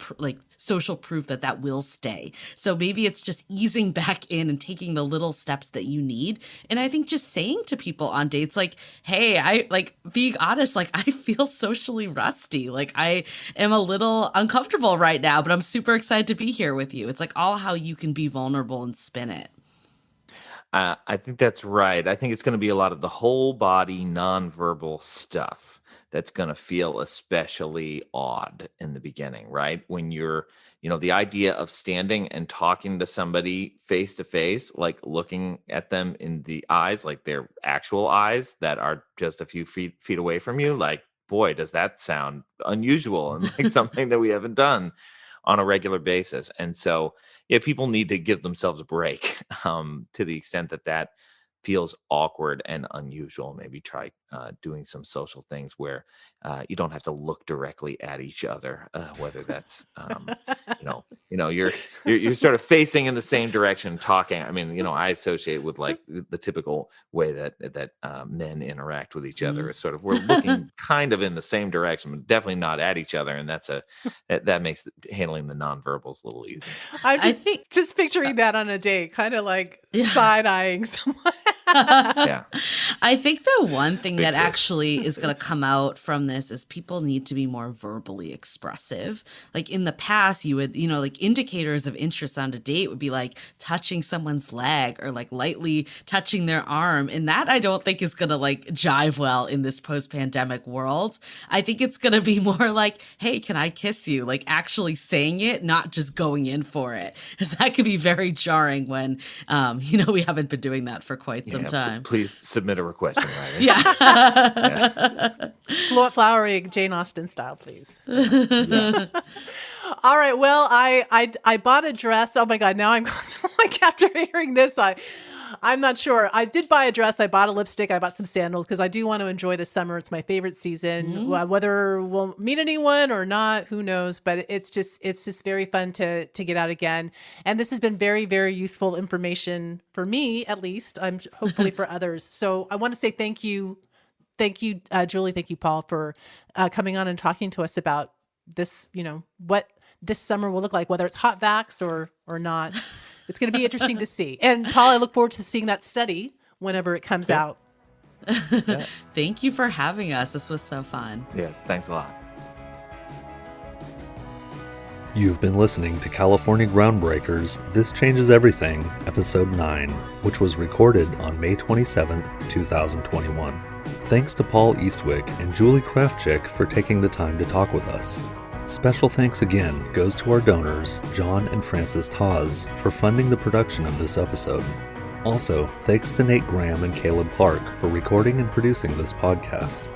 B: social proof that will stay. So maybe it's just easing back in and taking the little steps that you need. And I think just saying to people on dates, like, hey, I like being honest, like I feel socially rusty. Like I am a little uncomfortable right now, but I'm super excited to be here with you. It's like all how you can be vulnerable and spin it.
E: I think that's right. I think it's going to be a lot of the whole body nonverbal stuff that's going to feel especially odd in the beginning, right? When you're, the idea of standing and talking to somebody face to face, like looking at them in the eyes, like their actual eyes that are just a few feet away from you, like, boy, does that sound unusual and like something that we haven't done on a regular basis. And so, yeah, people need to give themselves a break to the extent that feels awkward and unusual. Maybe try doing some social things where you don't have to look directly at each other, whether that's you're sort of facing in the same direction, talking. I mean, I associate with like the typical way that men interact with each other is sort of we're looking kind of in the same direction, but definitely not at each other, and that makes handling the nonverbals a little easier.
D: I think just picturing that on a date, kind of like side eyeing someone.
E: Yeah.
B: I think the one thing that actually is going to come out from this is people need to be more verbally expressive. Like in the past, you would, like indicators of interest on a date would be like touching someone's leg or like lightly touching their arm. And that I don't think is going to like jive well in this post-pandemic world. I think it's going to be more like, hey, can I kiss you? Like actually saying it, not just going in for it. Because that could be very jarring when, we haven't been doing that for quite some time.
E: Please submit a request in writing.
B: Yeah.
D: Flowery Jane Austen style, please. Yeah. All right. Well, I bought a dress. Oh my God. Now I'm like, after hearing this, I'm not sure. I did buy a dress. I bought a lipstick. I bought some sandals because I do want to enjoy the summer. It's my favorite season. Whether we'll meet anyone or not, who knows? But it's just very fun to get out again. And this has been very, very useful information for me, at least. I'm hopefully for others. So I want to say thank you, Julie. Thank you, Paul, for coming on and talking to us about this. What this summer will look like, whether it's hot vax or not. It's going to be interesting to see. And Paul, I look forward to seeing that study whenever it comes out.
B: Thank you for having us. This was so fun.
E: Yes, thanks a lot.
C: You've been listening to California Groundbreakers This Changes Everything, Episode 9, which was recorded on May 27th, 2021. Thanks to Paul Eastwick and Julie Krafchick for taking the time to talk with us. Special thanks again goes to our donors, John and Francis Taz, for funding the production of this episode. Also, thanks to Nate Graham and Caleb Clark for recording and producing this podcast.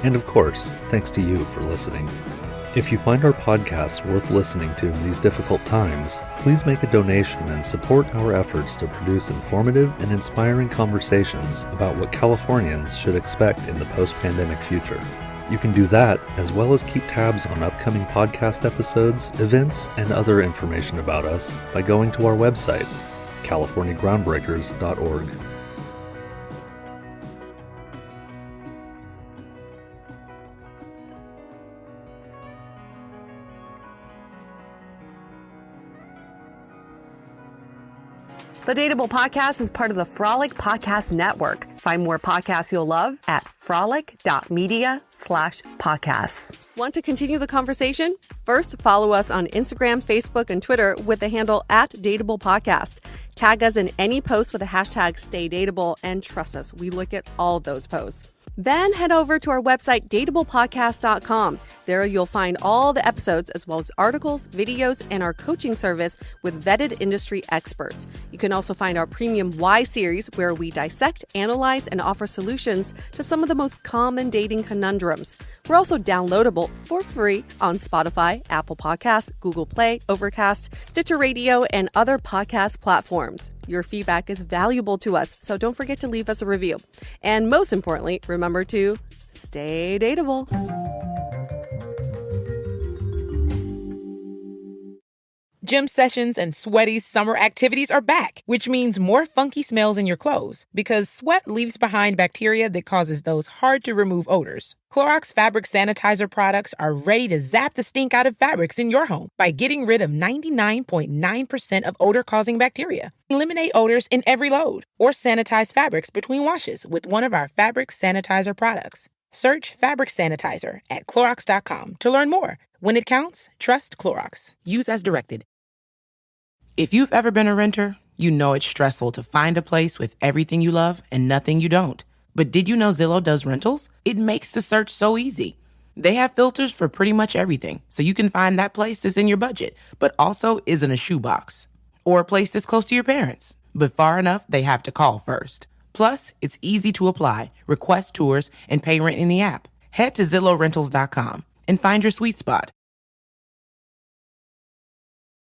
C: And of course, thanks to you for listening. If you find our podcasts worth listening to in these difficult times, please make a donation and support our efforts to produce informative and inspiring conversations about what Californians should expect in the post-pandemic future. You can do that, as well as keep tabs on upcoming podcast episodes, events, and other information about us by going to our website, californiagroundbreakers.org.
A: The Dateable Podcast is part of the Frolic Podcast Network. Find more podcasts you'll love at frolic.media/podcasts. Want to continue the conversation? First, follow us on Instagram, Facebook, and Twitter with the handle @Dateable Podcast. Tag us in any post with the hashtag StayDateable, and trust us, we look at all of those posts. Then head over to our website, dateablepodcast.com. There you'll find all the episodes as well as articles, videos, and our coaching service with vetted industry experts. You can also find our premium Why series where we dissect, analyze, and offer solutions to some of the most common dating conundrums. We're also downloadable for free on Spotify, Apple Podcasts, Google Play, Overcast, Stitcher Radio, and other podcast platforms. Your feedback is valuable to us, so don't forget to leave us a review. And most importantly, remember to stay dateable.
F: Gym sessions and sweaty summer activities are back, which means more funky smells in your clothes because sweat leaves behind bacteria that causes those hard-to-remove odors. Clorox fabric sanitizer products are ready to zap the stink out of fabrics in your home by getting rid of 99.9% of odor-causing bacteria. Eliminate odors in every load or sanitize fabrics between washes with one of our fabric sanitizer products. Search fabric sanitizer at Clorox.com to learn more. When it counts, trust Clorox. Use as directed. If you've ever been a renter, you know it's stressful to find a place with everything you love and nothing you don't. But did you know Zillow does rentals? It makes the search so easy. They have filters for pretty much everything, so you can find that place that's in your budget, but also isn't a shoebox. Or a place that's close to your parents, but far enough they have to call first. Plus, it's easy to apply, request tours, and pay rent in the app. Head to ZillowRentals.com and find your sweet spot.